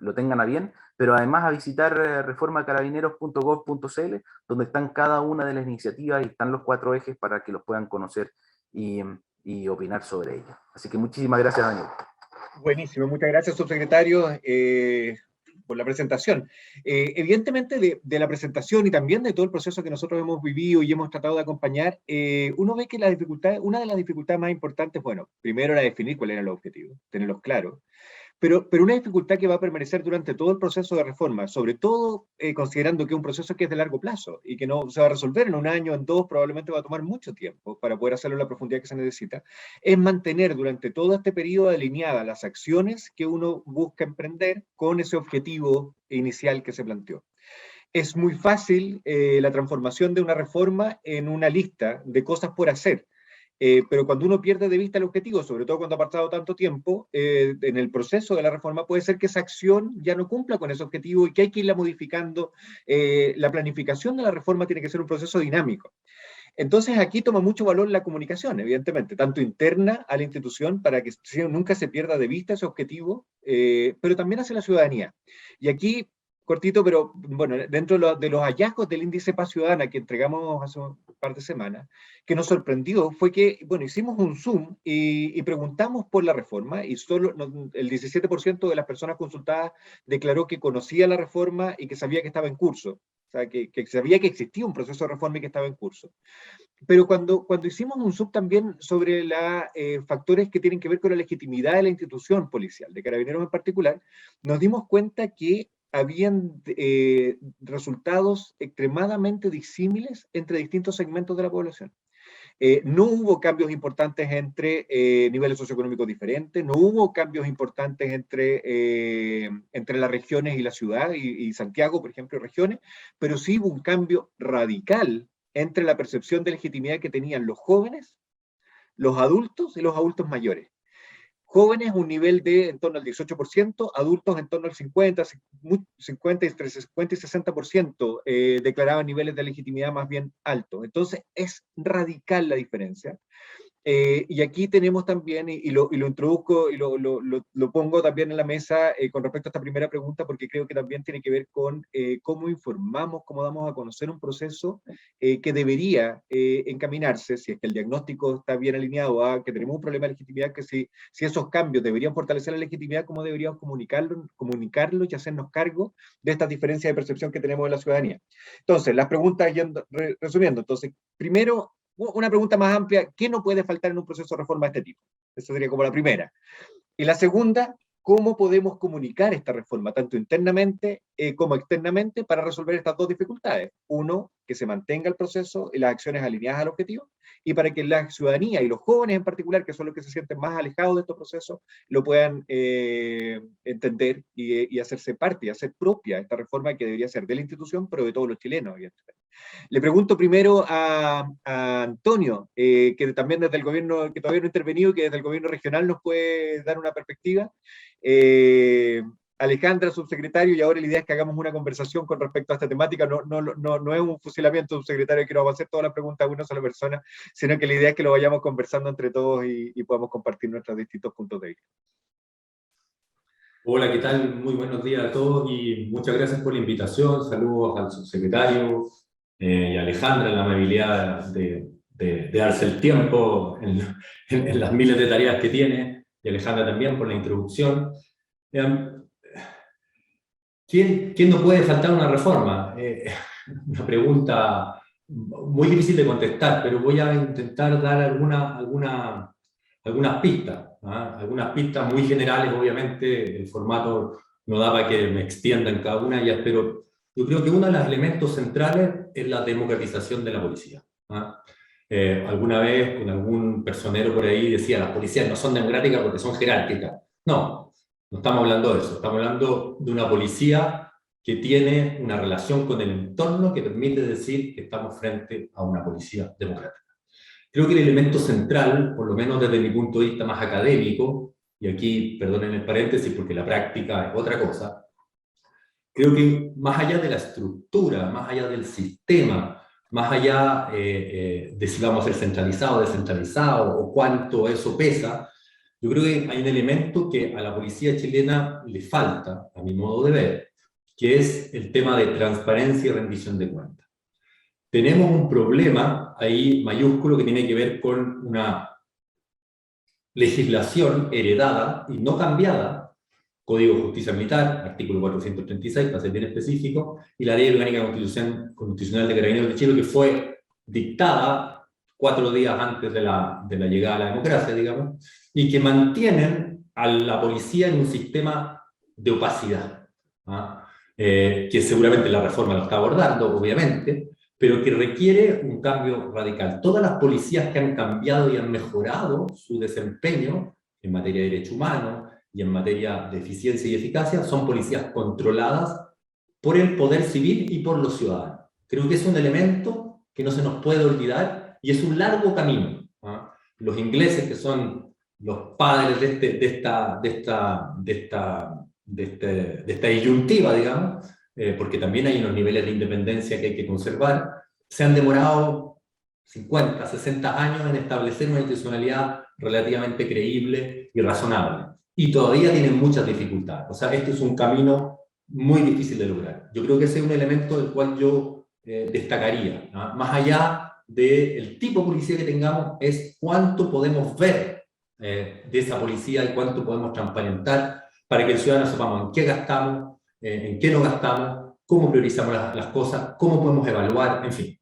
lo tengan a bien, pero además a visitar reformacarabineros.gov.cl, donde están cada una de las iniciativas y están los 4 ejes para que los puedan conocer y opinar sobre ellos. Así que muchísimas gracias, Daniel. Buenísimo, muchas gracias, subsecretario, por la presentación. Evidentemente, de la presentación y también de todo el proceso que nosotros hemos vivido y hemos tratado de acompañar, uno ve que una de las dificultades más importantes, bueno, primero era definir cuáles eran los objetivos, tenerlos claros, pero una dificultad que va a permanecer durante todo el proceso de reforma, sobre todo considerando que es un proceso que es de largo plazo y que no se va a resolver en 1 año, en 2, probablemente va a tomar mucho tiempo para poder hacerlo en la profundidad que se necesita, es mantener durante todo este periodo alineadas las acciones que uno busca emprender con ese objetivo inicial que se planteó. Es muy fácil la transformación de una reforma en una lista de cosas por hacer. Pero cuando uno pierde de vista el objetivo, sobre todo cuando ha pasado tanto tiempo, en el proceso de la reforma puede ser que esa acción ya no cumpla con ese objetivo y que hay que irla modificando. La planificación de la reforma tiene que ser un proceso dinámico. Entonces aquí toma mucho valor la comunicación, evidentemente, tanto interna a la institución para que nunca se pierda de vista ese objetivo, pero también hacia la ciudadanía. Y aquí, cortito, pero bueno, dentro de los hallazgos del índice Paz Ciudadana que entregamos hace un par de semanas, que nos sorprendió fue que, bueno, hicimos un Zoom y preguntamos por la reforma y solo el 17% de las personas consultadas declaró que conocía la reforma y que sabía que estaba en curso. O sea, que sabía que existía un proceso de reforma y que estaba en curso. Pero cuando hicimos un Zoom también sobre los factores que tienen que ver con la legitimidad de la institución policial, de Carabineros en particular, nos dimos cuenta que habían resultados extremadamente disímiles entre distintos segmentos de la población. No hubo cambios importantes entre niveles socioeconómicos diferentes, no hubo cambios importantes entre las regiones y la ciudad, y Santiago, por ejemplo, regiones, pero sí hubo un cambio radical entre la percepción de legitimidad que tenían los jóvenes, los adultos y los adultos mayores. Jóvenes un nivel de en torno al 18%, adultos en torno al 50 entre 50 y 60% declaraban niveles de legitimidad más bien altos. Entonces es radical la diferencia. Y aquí tenemos también, y lo introduzco y lo pongo también en la mesa con respecto a esta primera pregunta, porque creo que también tiene que ver con cómo informamos, cómo damos a conocer un proceso que debería encaminarse, si es que el diagnóstico está bien alineado a que tenemos un problema de legitimidad, que si esos cambios deberían fortalecer la legitimidad, cómo deberíamos comunicarlo y hacernos cargo de estas diferencias de percepción que tenemos en la ciudadanía. Entonces, las preguntas, resumiendo, entonces, primero, una pregunta más amplia, ¿qué no puede faltar en un proceso de reforma de este tipo? Esa sería como la primera. Y la segunda, ¿cómo podemos comunicar esta reforma, tanto internamente como externamente, para resolver estas dos dificultades? Uno, que se mantenga el proceso y las acciones alineadas al objetivo, y para que la ciudadanía y los jóvenes en particular, que son los que se sienten más alejados de estos procesos, lo puedan entender y hacerse parte, y hacer propia esta reforma que debería ser de la institución, pero de todos los chilenos, evidentemente. Le pregunto primero a Antonio, que también desde el gobierno, que todavía no ha intervenido, y que desde el gobierno regional nos puede dar una perspectiva. Alejandra, subsecretario, y ahora la idea es que hagamos una conversación con respecto a esta temática. No es un fusilamiento, subsecretario, que nos va a hacer todas las preguntas a una sola persona, sino que la idea es que lo vayamos conversando entre todos y podamos compartir nuestros distintos puntos de vista. Hola, ¿qué tal? Muy buenos días a todos y muchas gracias por la invitación. Saludos al subsecretario y a Alejandra, la amabilidad de darse el tiempo en las miles de tareas que tiene, y Alejandra también por la introducción. ¿Quién no puede faltar una reforma? Una pregunta muy difícil de contestar, pero voy a intentar dar algunas pistas, ¿ah? Algunas pistas muy generales, obviamente, el formato no daba que me extienda en cada una de ellas, pero yo creo que uno de los elementos centrales es la democratización de la policía, ¿ah? Alguna vez con algún personero por ahí decía, las policías no son democráticas porque son jerárquicas. No, no estamos hablando de eso, estamos hablando de una policía que tiene una relación con el entorno que permite decir que estamos frente a una policía democrática. Creo que el elemento central, por lo menos desde mi punto de vista más académico, y aquí perdonen el paréntesis porque la práctica es otra cosa, creo que más allá de la estructura, más allá del sistema, más allá de si vamos a ser centralizado o descentralizado, o cuánto eso pesa, yo creo que hay un elemento que a la policía chilena le falta, a mi modo de ver, que es el tema de transparencia y rendición de cuentas. Tenemos un problema ahí mayúsculo que tiene que ver con una legislación heredada y no cambiada, Código de Justicia Militar, artículo 436, para ser bien específico, y la Ley Orgánica Constitucional de Carabineros de Chile, que fue dictada 4 días antes de la llegada a la democracia, digamos, y que mantienen a la policía en un sistema de opacidad, ¿ah? Que seguramente la reforma lo está abordando, obviamente, pero que requiere un cambio radical. Todas las policías que han cambiado y han mejorado su desempeño en materia de derechos humanos y en materia de eficiencia y eficacia son policías controladas por el poder civil y por los ciudadanos. Creo que es un elemento que no se nos puede olvidar y es un largo camino, ¿ah? Los ingleses, que son los padres de esta disyuntiva, digamos, porque también hay unos niveles de independencia que hay que conservar, se han demorado 50, 60 años en establecer una institucionalidad relativamente creíble y razonable. Y todavía tienen muchas dificultades. O sea, este es un camino muy difícil de lograr. Yo creo que ese es un elemento del cual yo destacaría, ¿no? Más allá del tipo de policía que tengamos, es cuánto podemos ver de esa policía y cuánto podemos transparentar para que el ciudadano sepamos en qué gastamos, en qué no gastamos, cómo priorizamos las cosas, cómo podemos evaluar, en fin.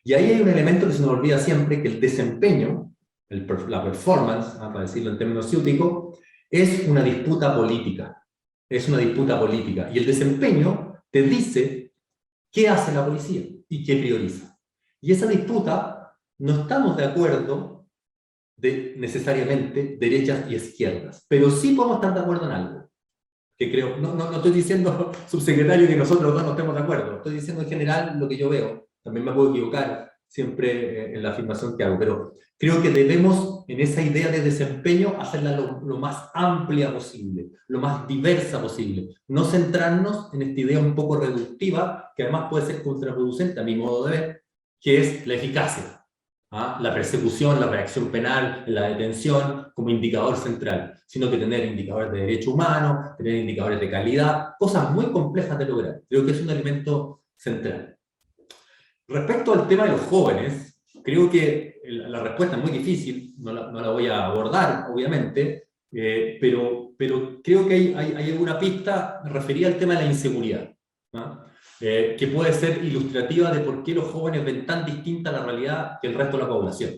Y ahí hay un elemento que se nos olvida siempre, que el desempeño, la performance, para decirlo en términos ciúticos, es una disputa política. Es una disputa política. Y el desempeño te dice qué hace la policía y qué prioriza. Y esa disputa no estamos de acuerdo necesariamente derechas y izquierdas, pero sí podemos estar de acuerdo en algo. Que creo, no estoy diciendo, subsecretario, que nosotros dos no estemos de acuerdo. Estoy diciendo en general lo que yo veo. También me puedo equivocar siempre en la afirmación que hago, pero creo que debemos, en esa idea de desempeño, hacerla lo más amplia posible, lo más diversa posible. No centrarnos en esta idea un poco reductiva, que además puede ser contraproducente a mi modo de ver, que es la eficacia. ¿Ah? La persecución, la reacción penal, la detención como indicador central, sino que tener indicadores de derechos humanos, tener indicadores de calidad, cosas muy complejas de lograr. Creo que es un elemento central. Respecto al tema de los jóvenes, creo que la respuesta es muy difícil, no la voy a abordar, obviamente, pero creo que hay alguna pista referida al tema de la inseguridad, ¿no? Que puede ser ilustrativa de por qué los jóvenes ven tan distinta la realidad que el resto de la población.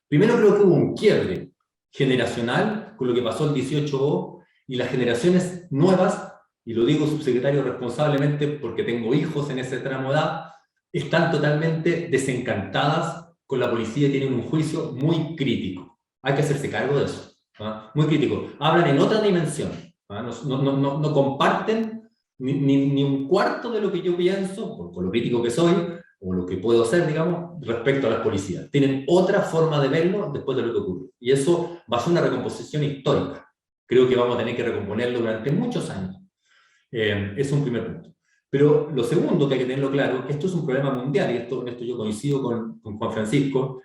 Primero, creo que hubo un quiebre generacional con lo que pasó el 18O, y las generaciones nuevas, y lo digo, subsecretario, responsablemente porque tengo hijos en ese tramo de edad, están totalmente desencantadas con la policía y tienen un juicio muy crítico. Hay que hacerse cargo de eso, ¿no? Muy crítico. Hablan en otra dimensión, ¿no? No comparten ni un cuarto de lo que yo pienso, por lo crítico que soy, o lo que puedo hacer, digamos, respecto a las policías. Tienen otra forma de verlo después de lo que ocurre. Y eso va a ser una recomposición histórica. Creo que vamos a tener que recomponerlo durante muchos años. Es un primer punto. Pero lo segundo que hay que tenerlo claro, que esto es un problema mundial, y en esto yo coincido con Juan Francisco,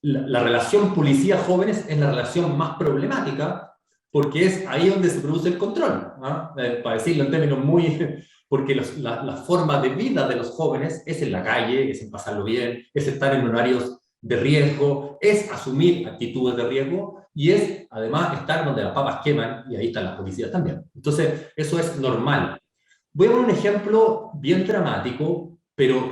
la relación policía-jóvenes es la relación más problemática, porque es ahí donde se produce el control, ¿no? Para decirlo en términos muy... porque la forma de vida de los jóvenes es en la calle, es en pasarlo bien, es estar en horarios de riesgo, es asumir actitudes de riesgo, y es además estar donde las papas queman, y ahí están las policías también. Entonces, eso es normal. Voy a poner un ejemplo bien dramático, pero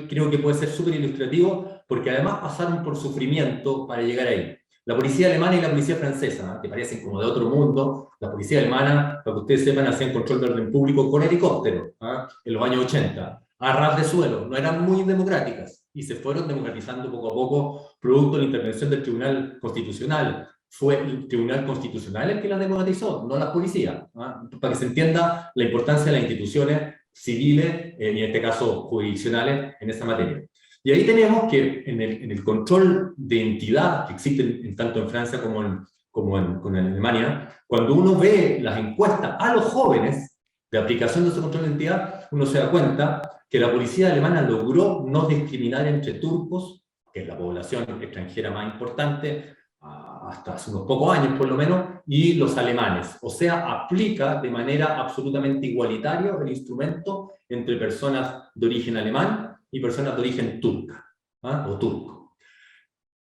creo que puede ser súper ilustrativo, porque además pasaron por sufrimiento para llegar ahí. La policía alemana y la policía francesa, ¿no?, que parecen como de otro mundo. La policía alemana, para que ustedes sepan, hacían control de orden público con helicóptero, ¿no?, en los años 80, a ras de suelo, no eran muy democráticas, y se fueron democratizando poco a poco, producto de la intervención del Tribunal Constitucional. Fue el Tribunal Constitucional el que las democratizó, no la policía, ¿no?, para que se entienda la importancia de las instituciones civiles, y en este caso jurisdiccionales, en esa materia. Y ahí tenemos que en el control de entidad que existe tanto en Francia como en Alemania, cuando uno ve las encuestas a los jóvenes de aplicación de ese control de entidad, uno se da cuenta que la policía alemana logró no discriminar entre turcos, que es la población extranjera más importante, hasta hace unos pocos años por lo menos, y los alemanes. O sea, aplica de manera absolutamente igualitaria el instrumento entre personas de origen alemán y personas de origen turca, o turco.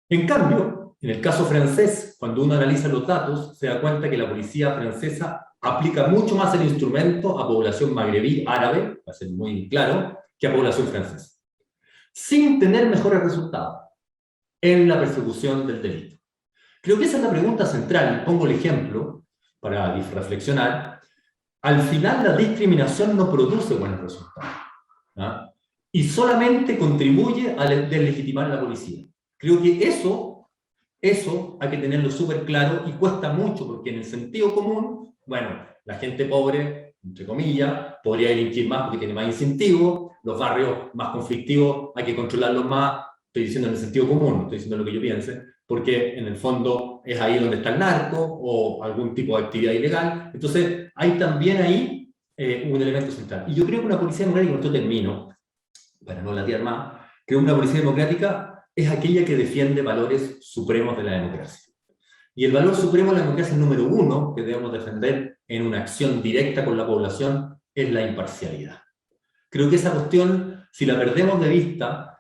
En cambio, en el caso francés, cuando uno analiza los datos, se da cuenta que la policía francesa aplica mucho más el instrumento a población magrebí, árabe, para ser muy claro, que a población francesa, sin tener mejores resultados en la persecución del delito. Creo que esa es la pregunta central. Pongo el ejemplo para reflexionar. Al final, la discriminación no produce buenos resultados, ¿no?, y solamente contribuye a deslegitimar la policía. Creo que eso hay que tenerlo súper claro, y cuesta mucho, porque en el sentido común, bueno, la gente pobre, entre comillas, podría delinquir más porque tiene más incentivos, los barrios más conflictivos hay que controlarlos más. Estoy diciendo en el sentido común, estoy diciendo lo que yo piense, porque en el fondo es ahí donde está el narco o algún tipo de actividad ilegal. Entonces hay también ahí un elemento central. Y yo creo que una policía democrática, con esto termino, para no latear más, creo que una policía democrática es aquella que defiende valores supremos de la democracia. Y el valor supremo de la democracia número uno que debemos defender en una acción directa con la población es la imparcialidad. Creo que esa cuestión, si la perdemos de vista,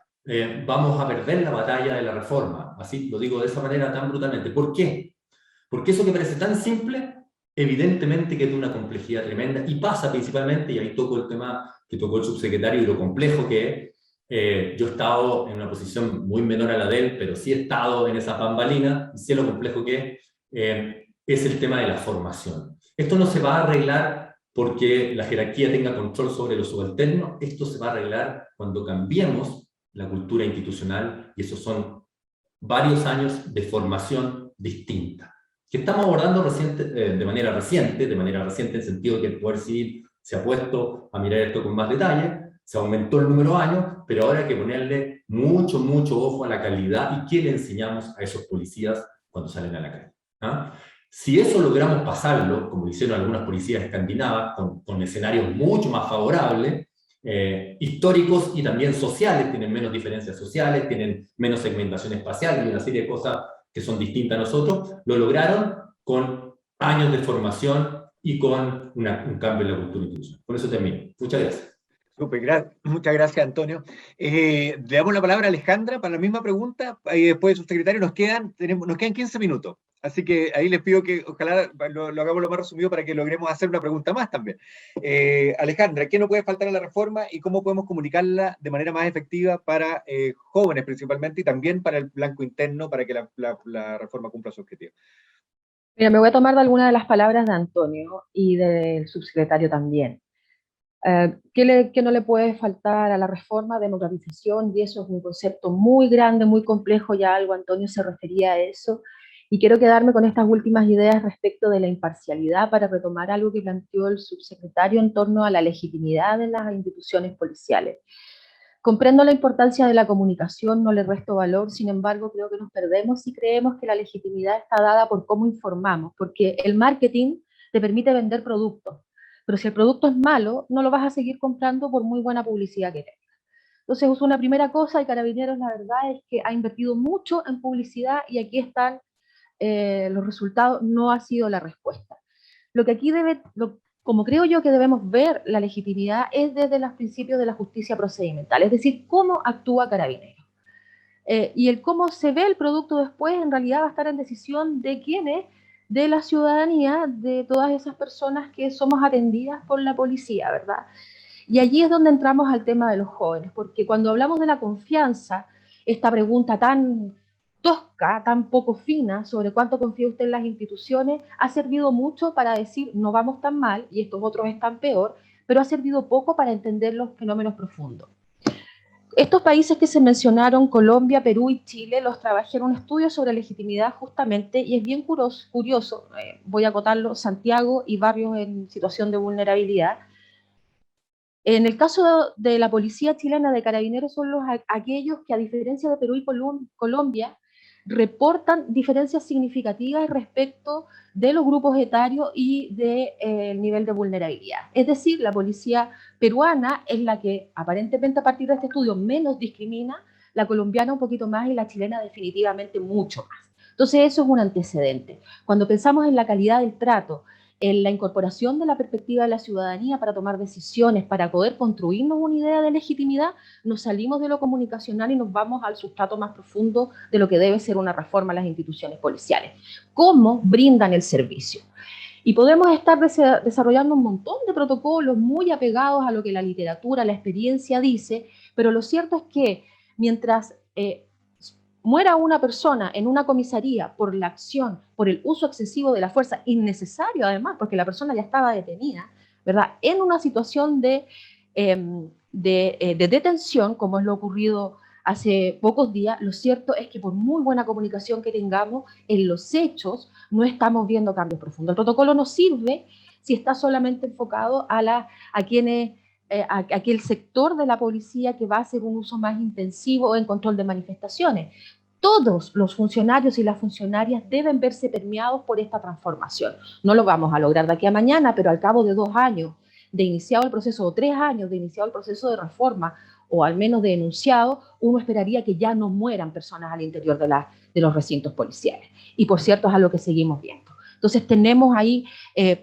vamos a perder la batalla de la reforma. Así lo digo de esa manera tan brutalmente. ¿Por qué? Porque eso que parece tan simple, evidentemente que tiene una complejidad tremenda, y pasa principalmente, y ahí toco el tema que tocó el subsecretario y lo complejo que es. Yo he estado en una posición muy menor a la de él, pero sí he estado en esa bambalina, y sé lo complejo que es el tema de la formación. Esto no se va a arreglar porque la jerarquía tenga control sobre los subalternos. Esto se va a arreglar cuando cambiemos la cultura institucional, y esos son varios años de formación distinta, que estamos abordando de manera reciente en el sentido de que el Poder Civil se ha puesto a mirar esto con más detalle, se aumentó el número de años, pero ahora hay que ponerle mucho ojo a la calidad y qué le enseñamos a esos policías cuando salen a la calle, ¿ah? Si eso logramos pasarlo, como hicieron algunas policías escandinavas, con escenarios mucho más favorables, históricos y también sociales, tienen menos diferencias sociales, tienen menos segmentación espacial y una serie de cosas que son distintas a nosotros, lo lograron con años de formación y con un cambio en la cultura institucional. Por eso termino. Muchas gracias. Muchas gracias, Antonio. Le damos la palabra a Alejandra para la misma pregunta, y después, subsecretario, nos quedan 15 minutos. Así que ahí les pido que ojalá lo hagamos lo más resumido para que logremos hacer una pregunta más también. Alejandra, ¿qué no puede faltar a la reforma y cómo podemos comunicarla de manera más efectiva para jóvenes principalmente, y también para el blanco interno, para que la reforma cumpla su objetivo? Mira, me voy a tomar de algunas de las palabras de Antonio y del subsecretario también. ¿Qué no le puede faltar a la reforma? Democratización, y eso es un concepto muy grande, muy complejo, ya algo Antonio se refería a eso, y quiero quedarme con estas últimas ideas respecto de la imparcialidad para retomar algo que planteó el subsecretario en torno a la legitimidad de las instituciones policiales. Comprendo la importancia de la comunicación, no le resto valor, sin embargo creo que nos perdemos si creemos que la legitimidad está dada por cómo informamos, porque el marketing te permite vender productos, pero si el producto es malo, no lo vas a seguir comprando por muy buena publicidad que tenga. Entonces es una primera cosa, y Carabineros la verdad es que ha invertido mucho en publicidad, y aquí están los resultados, no ha sido la respuesta. Lo que aquí como creo yo que debemos ver la legitimidad es desde los principios de la justicia procedimental, es decir, cómo actúa Carabineros. Y el cómo se ve el producto después en realidad va a estar en decisión de quiénes, de la ciudadanía, de todas esas personas que somos atendidas por la policía, ¿verdad? Y allí es donde entramos al tema de los jóvenes, porque cuando hablamos de la confianza, esta pregunta tan tosca, tan poco fina, sobre cuánto confía usted en las instituciones, ha servido mucho para decir no vamos tan mal y estos otros están peor, pero ha servido poco para entender los fenómenos profundos. Estos países que se mencionaron, Colombia, Perú y Chile, los trabajé en un estudio sobre legitimidad justamente, y es bien curioso, voy a acotarlo, Santiago y barrios en situación de vulnerabilidad. En el caso de la policía chilena de carabineros son aquellos que, a diferencia de Perú y Colombia, reportan diferencias significativas respecto de los grupos etarios y del nivel de vulnerabilidad. Es decir, la policía peruana es la que aparentemente a partir de este estudio menos discrimina, la colombiana un poquito más y la chilena definitivamente mucho más. Entonces eso es un antecedente. Cuando pensamos en la calidad del trato, en la incorporación de la perspectiva de la ciudadanía para tomar decisiones, para poder construirnos una idea de legitimidad, nos salimos de lo comunicacional y nos vamos al sustrato más profundo de lo que debe ser una reforma a las instituciones policiales. ¿Cómo brindan el servicio? Y podemos estar desarrollando un montón de protocolos muy apegados a lo que la literatura, la experiencia dice, pero lo cierto es que mientras muera una persona en una comisaría por la acción, por el uso excesivo de la fuerza, innecesario además, porque la persona ya estaba detenida, ¿verdad? En una situación de detención, como es lo ocurrido hace pocos días, lo cierto es que por muy buena comunicación que tengamos, en los hechos no estamos viendo cambios profundos. El protocolo no sirve si está solamente enfocado a quienes aquel sector de la policía que va a hacer un uso más intensivo en control de manifestaciones. Todos los funcionarios y las funcionarias deben verse permeados por esta transformación. No lo vamos a lograr de aquí a mañana, pero al cabo de 2 años de iniciado el proceso, o 3 años de iniciado el proceso de reforma, o al menos de enunciado, uno esperaría que ya no mueran personas al interior de los recintos policiales. Y por cierto, es algo que seguimos viendo. Entonces tenemos ahí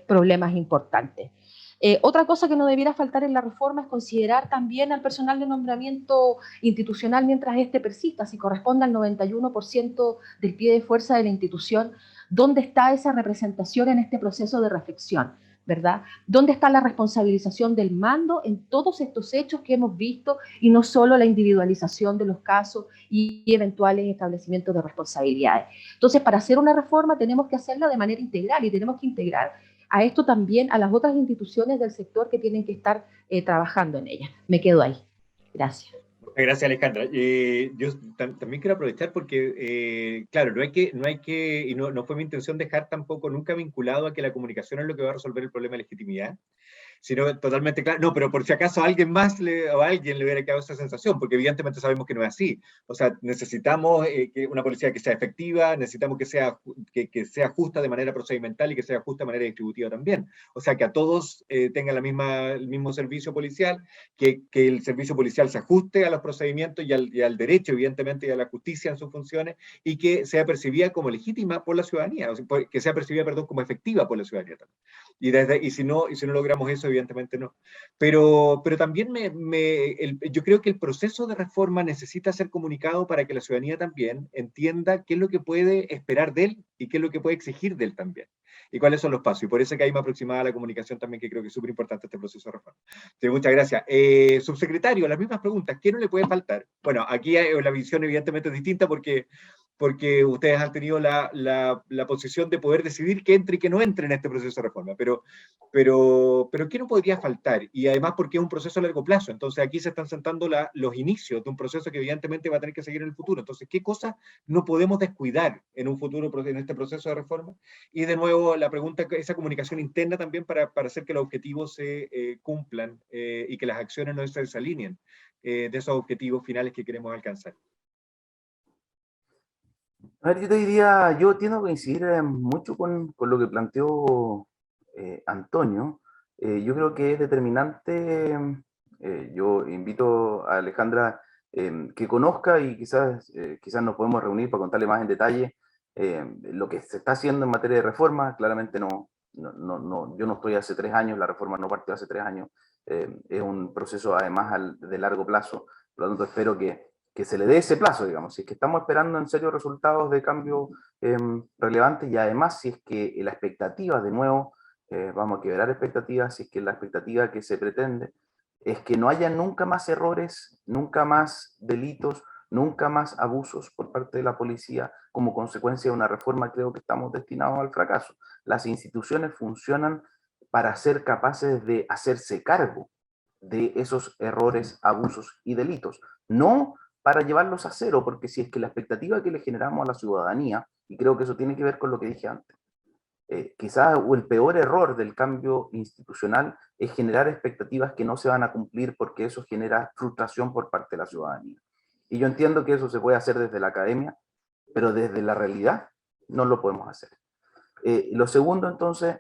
problemas importantes. Otra cosa que no debiera faltar en la reforma es considerar también al personal de nombramiento institucional mientras este persista, si corresponde al 91% del pie de fuerza de la institución, ¿dónde está esa representación en este proceso de reflexión? ¿Verdad? ¿Dónde está la responsabilización del mando en todos estos hechos que hemos visto y no solo la individualización de los casos y eventuales establecimientos de responsabilidades? Entonces, para hacer una reforma tenemos que hacerla de manera integral y tenemos que integrar a esto también a las otras instituciones del sector que tienen que estar trabajando en ella. Me quedo ahí. Gracias. Gracias, Alejandra. Yo también quiero aprovechar porque, claro, no hay que, y no fue mi intención dejar tampoco nunca vinculado a que la comunicación es lo que va a resolver el problema de legitimidad, sino totalmente claro, no, pero por si acaso a alguien más o a alguien le hubiera quedado esa sensación, porque evidentemente sabemos que no es así. O sea, necesitamos que una policía que sea efectiva, necesitamos que sea justa de manera procedimental y que sea justa de manera distributiva también. O sea, que a todos tengan el mismo servicio policial, que el servicio policial se ajuste a los procedimientos y al derecho, evidentemente, y a la justicia en sus funciones, y que sea percibida como legítima por la ciudadanía, o sea, que sea percibida, perdón, como efectiva por la ciudadanía también. Y si no logramos eso, evidentemente no. Pero también yo creo que el proceso de reforma necesita ser comunicado para que la ciudadanía también entienda qué es lo que puede esperar de él y qué es lo que puede exigir de él también. Y cuáles son los pasos. Y por eso que hay más aproximada a la comunicación también, que creo que es súper importante este proceso de reforma. Sí, muchas gracias. Subsecretario, las mismas preguntas. ¿Qué no le puede faltar? Bueno, aquí la visión evidentemente es distinta porque ustedes han tenido la posición de poder decidir qué entre y qué no entre en este proceso de reforma, pero ¿qué no podría faltar? Y además porque es un proceso a largo plazo, entonces aquí se están sentando los inicios de un proceso que evidentemente va a tener que seguir en el futuro, entonces ¿qué cosas no podemos descuidar en un futuro, en este proceso de reforma? Y de nuevo la pregunta, esa comunicación interna también para hacer que los objetivos se cumplan y que las acciones no se desalineen de esos objetivos finales que queremos alcanzar. A ver, yo te diría, yo tiendo a coincidir mucho con lo que planteó Antonio. Yo creo que es determinante. Yo invito a Alejandra que conozca y quizás nos podemos reunir para contarle más en detalle lo que se está haciendo en materia de reforma. Claramente yo no estoy hace 3 años, la reforma no partió hace 3 años. Es un proceso además de largo plazo. Por lo tanto, espero que se le dé ese plazo, digamos, si es que estamos esperando en serio resultados de cambio relevantes y además si es que la expectativa, de nuevo, vamos a quebrar expectativas, si es que la expectativa que se pretende es que no haya nunca más errores, nunca más delitos, nunca más abusos por parte de la policía como consecuencia de una reforma. Creo que estamos destinados al fracaso. Las instituciones funcionan para ser capaces de hacerse cargo de esos errores, abusos y delitos, no para llevarlos a cero, porque si es que la expectativa que le generamos a la ciudadanía, y creo que eso tiene que ver con lo que dije antes, quizás el peor error del cambio institucional es generar expectativas que no se van a cumplir, porque eso genera frustración por parte de la ciudadanía. Y yo entiendo que eso se puede hacer desde la academia, pero desde la realidad no lo podemos hacer. Lo segundo, entonces,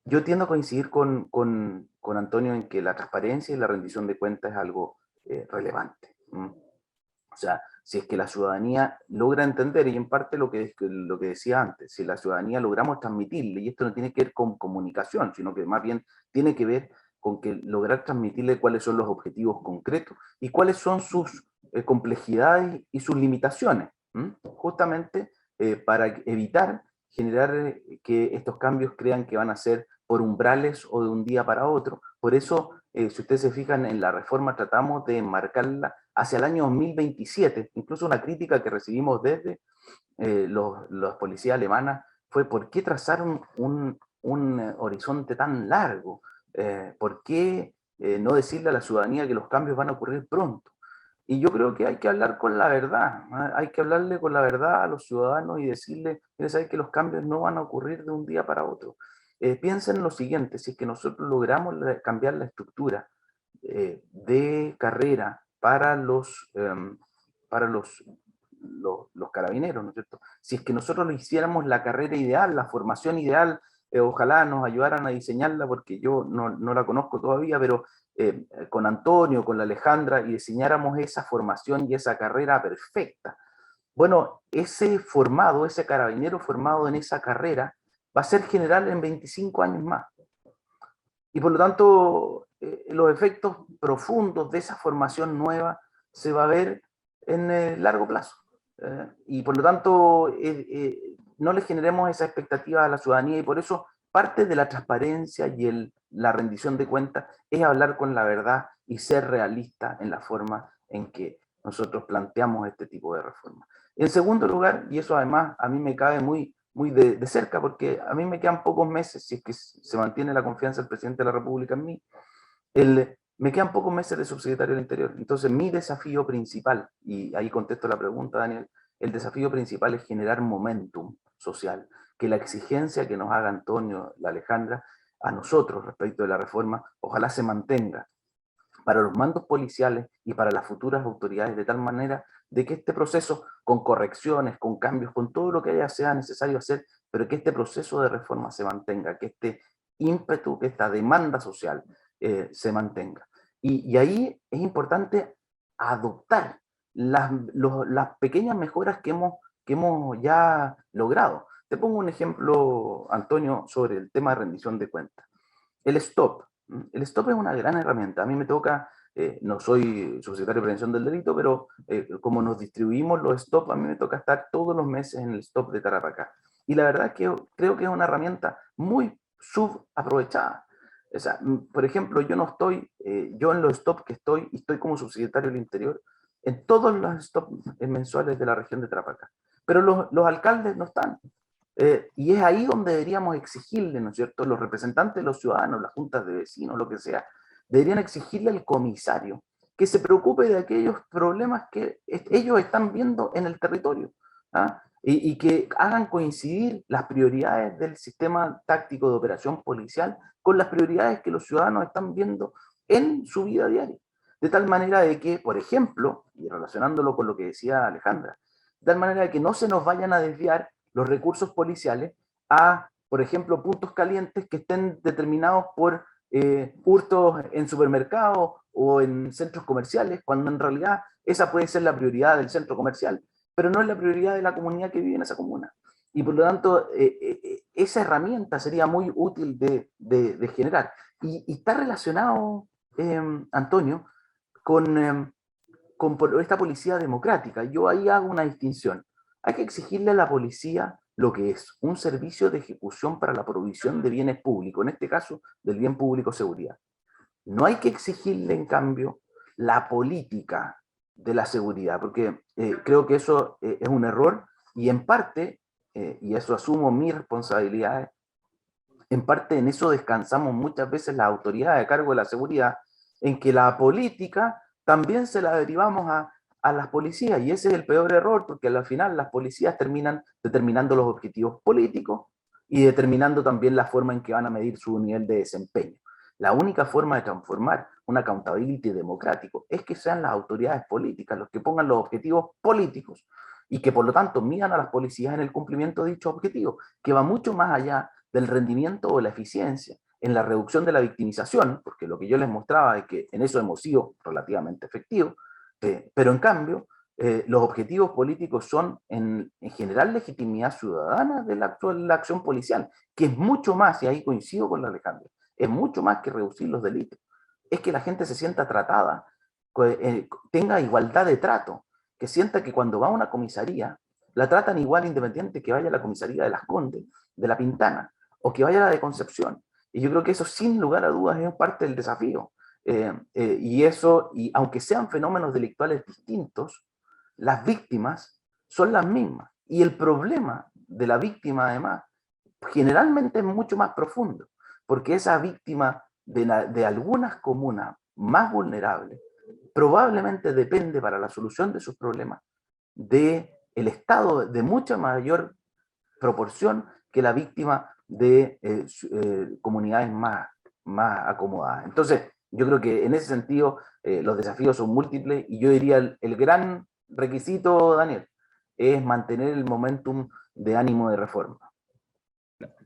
yo tiendo a coincidir con Antonio en que la transparencia y la rendición de cuentas es algo relevante. O sea, si es que la ciudadanía logra entender, y en parte lo que decía antes, si la ciudadanía logramos transmitirle, y esto no tiene que ver con comunicación, sino que más bien tiene que ver con que lograr transmitirle cuáles son los objetivos concretos y cuáles son sus complejidades y sus limitaciones, justamente para evitar generar que estos cambios crean que van a ser por umbrales o de un día para otro. Por eso, si ustedes se fijan en la reforma, tratamos de enmarcarla hacia el año 2027. Incluso una crítica que recibimos desde los policías alemanas fue: ¿por qué trazaron un horizonte tan largo? ¿Por qué no decirle a la ciudadanía que los cambios van a ocurrir pronto? Y yo creo que hay que hablar con la verdad, ¿no? Hay que hablarle con la verdad a los ciudadanos y decirle: mire, saben que los cambios no van a ocurrir de un día para otro. Piensen en lo siguiente: si es que nosotros logramos cambiar la estructura de carrera para los carabineros, ¿no es cierto? Si es que nosotros lo hiciéramos la carrera ideal, la formación ideal, ojalá nos ayudaran a diseñarla, porque yo no la conozco todavía, pero con Antonio, con la Alejandra, y diseñáramos esa formación y esa carrera perfecta. Bueno, ese carabinero formado en esa carrera va a ser general en 25 años más. Y por lo tanto, los efectos profundos de esa formación nueva se va a ver en largo plazo. Y por lo tanto, no le generemos esa expectativa a la ciudadanía, y por eso parte de la transparencia y la rendición de cuentas es hablar con la verdad y ser realista en la forma en que nosotros planteamos este tipo de reformas. En segundo lugar, y eso además a mí me cabe muy de cerca, porque a mí me quedan pocos meses, si es que se mantiene la confianza del presidente de la República en mí, me quedan pocos meses de subsecretario del Interior. Entonces mi desafío principal, y ahí contesto la pregunta, Daniel, el desafío principal es generar momentum social, que la exigencia que nos haga Antonio, la Alejandra, a nosotros respecto de la reforma, ojalá se mantenga para los mandos policiales y para las futuras autoridades, de tal manera de que este proceso, con correcciones, con cambios, con todo lo que haya sea necesario hacer, pero que este proceso de reforma se mantenga, que este ímpetu, que esta demanda social se mantenga. Y ahí es importante adoptar las pequeñas mejoras que hemos ya logrado. Te pongo un ejemplo, Antonio, sobre el tema de rendición de cuentas. El STOP. El STOP es una gran herramienta. A mí me toca, no soy subsecretario de Prevención del Delito, pero como nos distribuimos los STOP, a mí me toca estar todos los meses en el STOP de Tarapacá. Y la verdad es que creo que es una herramienta muy subaprovechada. O sea, por ejemplo, yo no estoy, yo en los STOP que estoy como subsecretario del Interior, en todos los STOP mensuales de la región de Tarapacá. Pero los alcaldes no están. Y es ahí donde deberíamos exigirle, ¿no es cierto?, los representantes de los ciudadanos, las juntas de vecinos, lo que sea, deberían exigirle al comisario que se preocupe de aquellos problemas que ellos están viendo en el territorio, ¿ah? Y que hagan coincidir las prioridades del sistema táctico de operación policial con las prioridades que los ciudadanos están viendo en su vida diaria. De tal manera de que, por ejemplo, y relacionándolo con lo que decía Alejandra, de tal manera de que no se nos vayan a desviar los recursos policiales a, por ejemplo, puntos calientes que estén determinados por hurtos en supermercados o en centros comerciales, cuando en realidad esa puede ser la prioridad del centro comercial, pero no es la prioridad de la comunidad que vive en esa comuna. Y por lo tanto, esa herramienta sería muy útil de generar. Y está relacionado, Antonio, con esta policía democrática. Yo ahí hago una distinción. Hay que exigirle a la policía lo que es un servicio de ejecución para la provisión de bienes públicos, en este caso del bien público seguridad. No hay que exigirle, en cambio, la política de la seguridad, porque creo que eso es un error y en parte, y eso asumo mis responsabilidades, en parte en eso descansamos muchas veces las autoridades a cargo de la seguridad, en que la política también se la derivamos a las policías, y ese es el peor error, porque al final las policías terminan determinando los objetivos políticos y determinando también la forma en que van a medir su nivel de desempeño. La única forma de transformar un accountability democrático es que sean las autoridades políticas los que pongan los objetivos políticos y que por lo tanto midan a las policías en el cumplimiento de dichos objetivos, que va mucho más allá del rendimiento o la eficiencia, en la reducción de la victimización, porque lo que yo les mostraba es que en eso hemos sido relativamente efectivos, pero en cambio los objetivos políticos son en general legitimidad ciudadana de la acción policial, que es mucho más, y ahí coincido con la Alejandra, es mucho más que reducir los delitos, es que la gente se sienta tratada, tenga igualdad de trato, que sienta que cuando va a una comisaría, la tratan igual independiente que vaya a la comisaría de Las Condes, de La Pintana, o que vaya a la de Concepción. Y yo creo que eso sin lugar a dudas es parte del desafío. Y aunque sean fenómenos delictuales distintos, las víctimas son las mismas. Y el problema de la víctima, además, generalmente es mucho más profundo, porque esa víctima de algunas comunas más vulnerables probablemente depende para la solución de sus problemas del Estado de mucha mayor proporción que la víctima de comunidades más acomodadas. Entonces, yo creo que en ese sentido los desafíos son múltiples y yo diría el gran requisito, Daniel, es mantener el momentum de ánimo de reforma.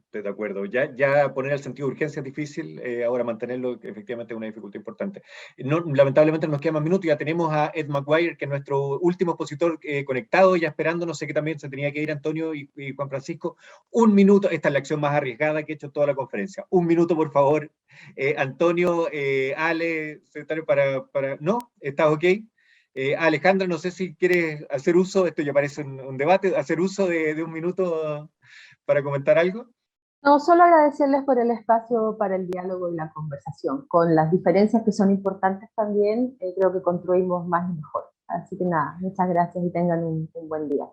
Estoy de acuerdo. Ya poner el sentido de urgencia es difícil, ahora mantenerlo efectivamente es una dificultad importante. No, lamentablemente nos quedan más minutos, ya tenemos a Ed Maguire, que es nuestro último expositor conectado, ya esperando, no sé que también se tenía que ir Antonio y Juan Francisco. Un minuto, esta es la acción más arriesgada que he hecho toda la conferencia. Un minuto, por favor. Antonio, Ale, secretario ¿no? ¿Estás ok? Alejandra, no sé si quieres hacer uso, esto ya parece un debate, hacer uso de un minuto para comentar algo. No, solo agradecerles por el espacio para el diálogo y la conversación. Con las diferencias que son importantes también, creo que construimos más y mejor. Así que nada, muchas gracias y tengan un buen día.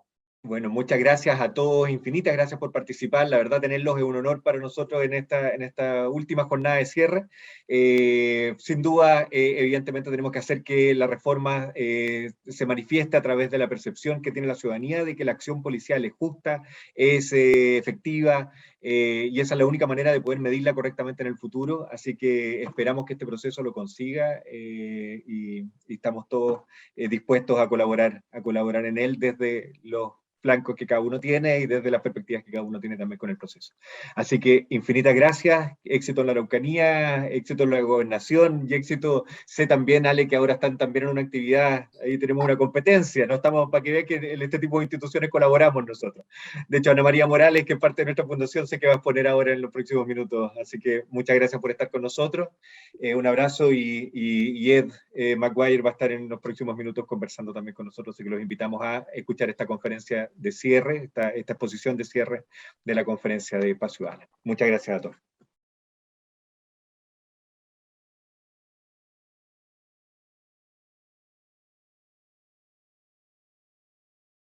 Bueno, muchas gracias a todos, infinitas gracias por participar. La verdad, tenerlos es un honor para nosotros en esta última jornada de cierre. Sin duda, evidentemente tenemos que hacer que la reforma se manifieste a través de la percepción que tiene la ciudadanía de que la acción policial es justa, es efectiva, y esa es la única manera de poder medirla correctamente en el futuro. Así que esperamos que este proceso lo consiga y estamos todos dispuestos a colaborar en él desde los flancos que cada uno tiene y desde las perspectivas que cada uno tiene también con el proceso. Así que infinitas gracias, éxito en la Araucanía, éxito en la gobernación y éxito, sé también, Ale, que ahora están también en una actividad, ahí tenemos una competencia, no estamos para que vean que en este tipo de instituciones colaboramos nosotros. De hecho, Ana María Morales, que es parte de nuestra fundación, sé que va a exponer ahora en los próximos minutos, así que muchas gracias por estar con nosotros, un abrazo y Ed Maguire va a estar en los próximos minutos conversando también con nosotros, así que los invitamos a escuchar esta conferencia de cierre, esta exposición de cierre de la conferencia de Paz Ciudadana. Muchas gracias a todos.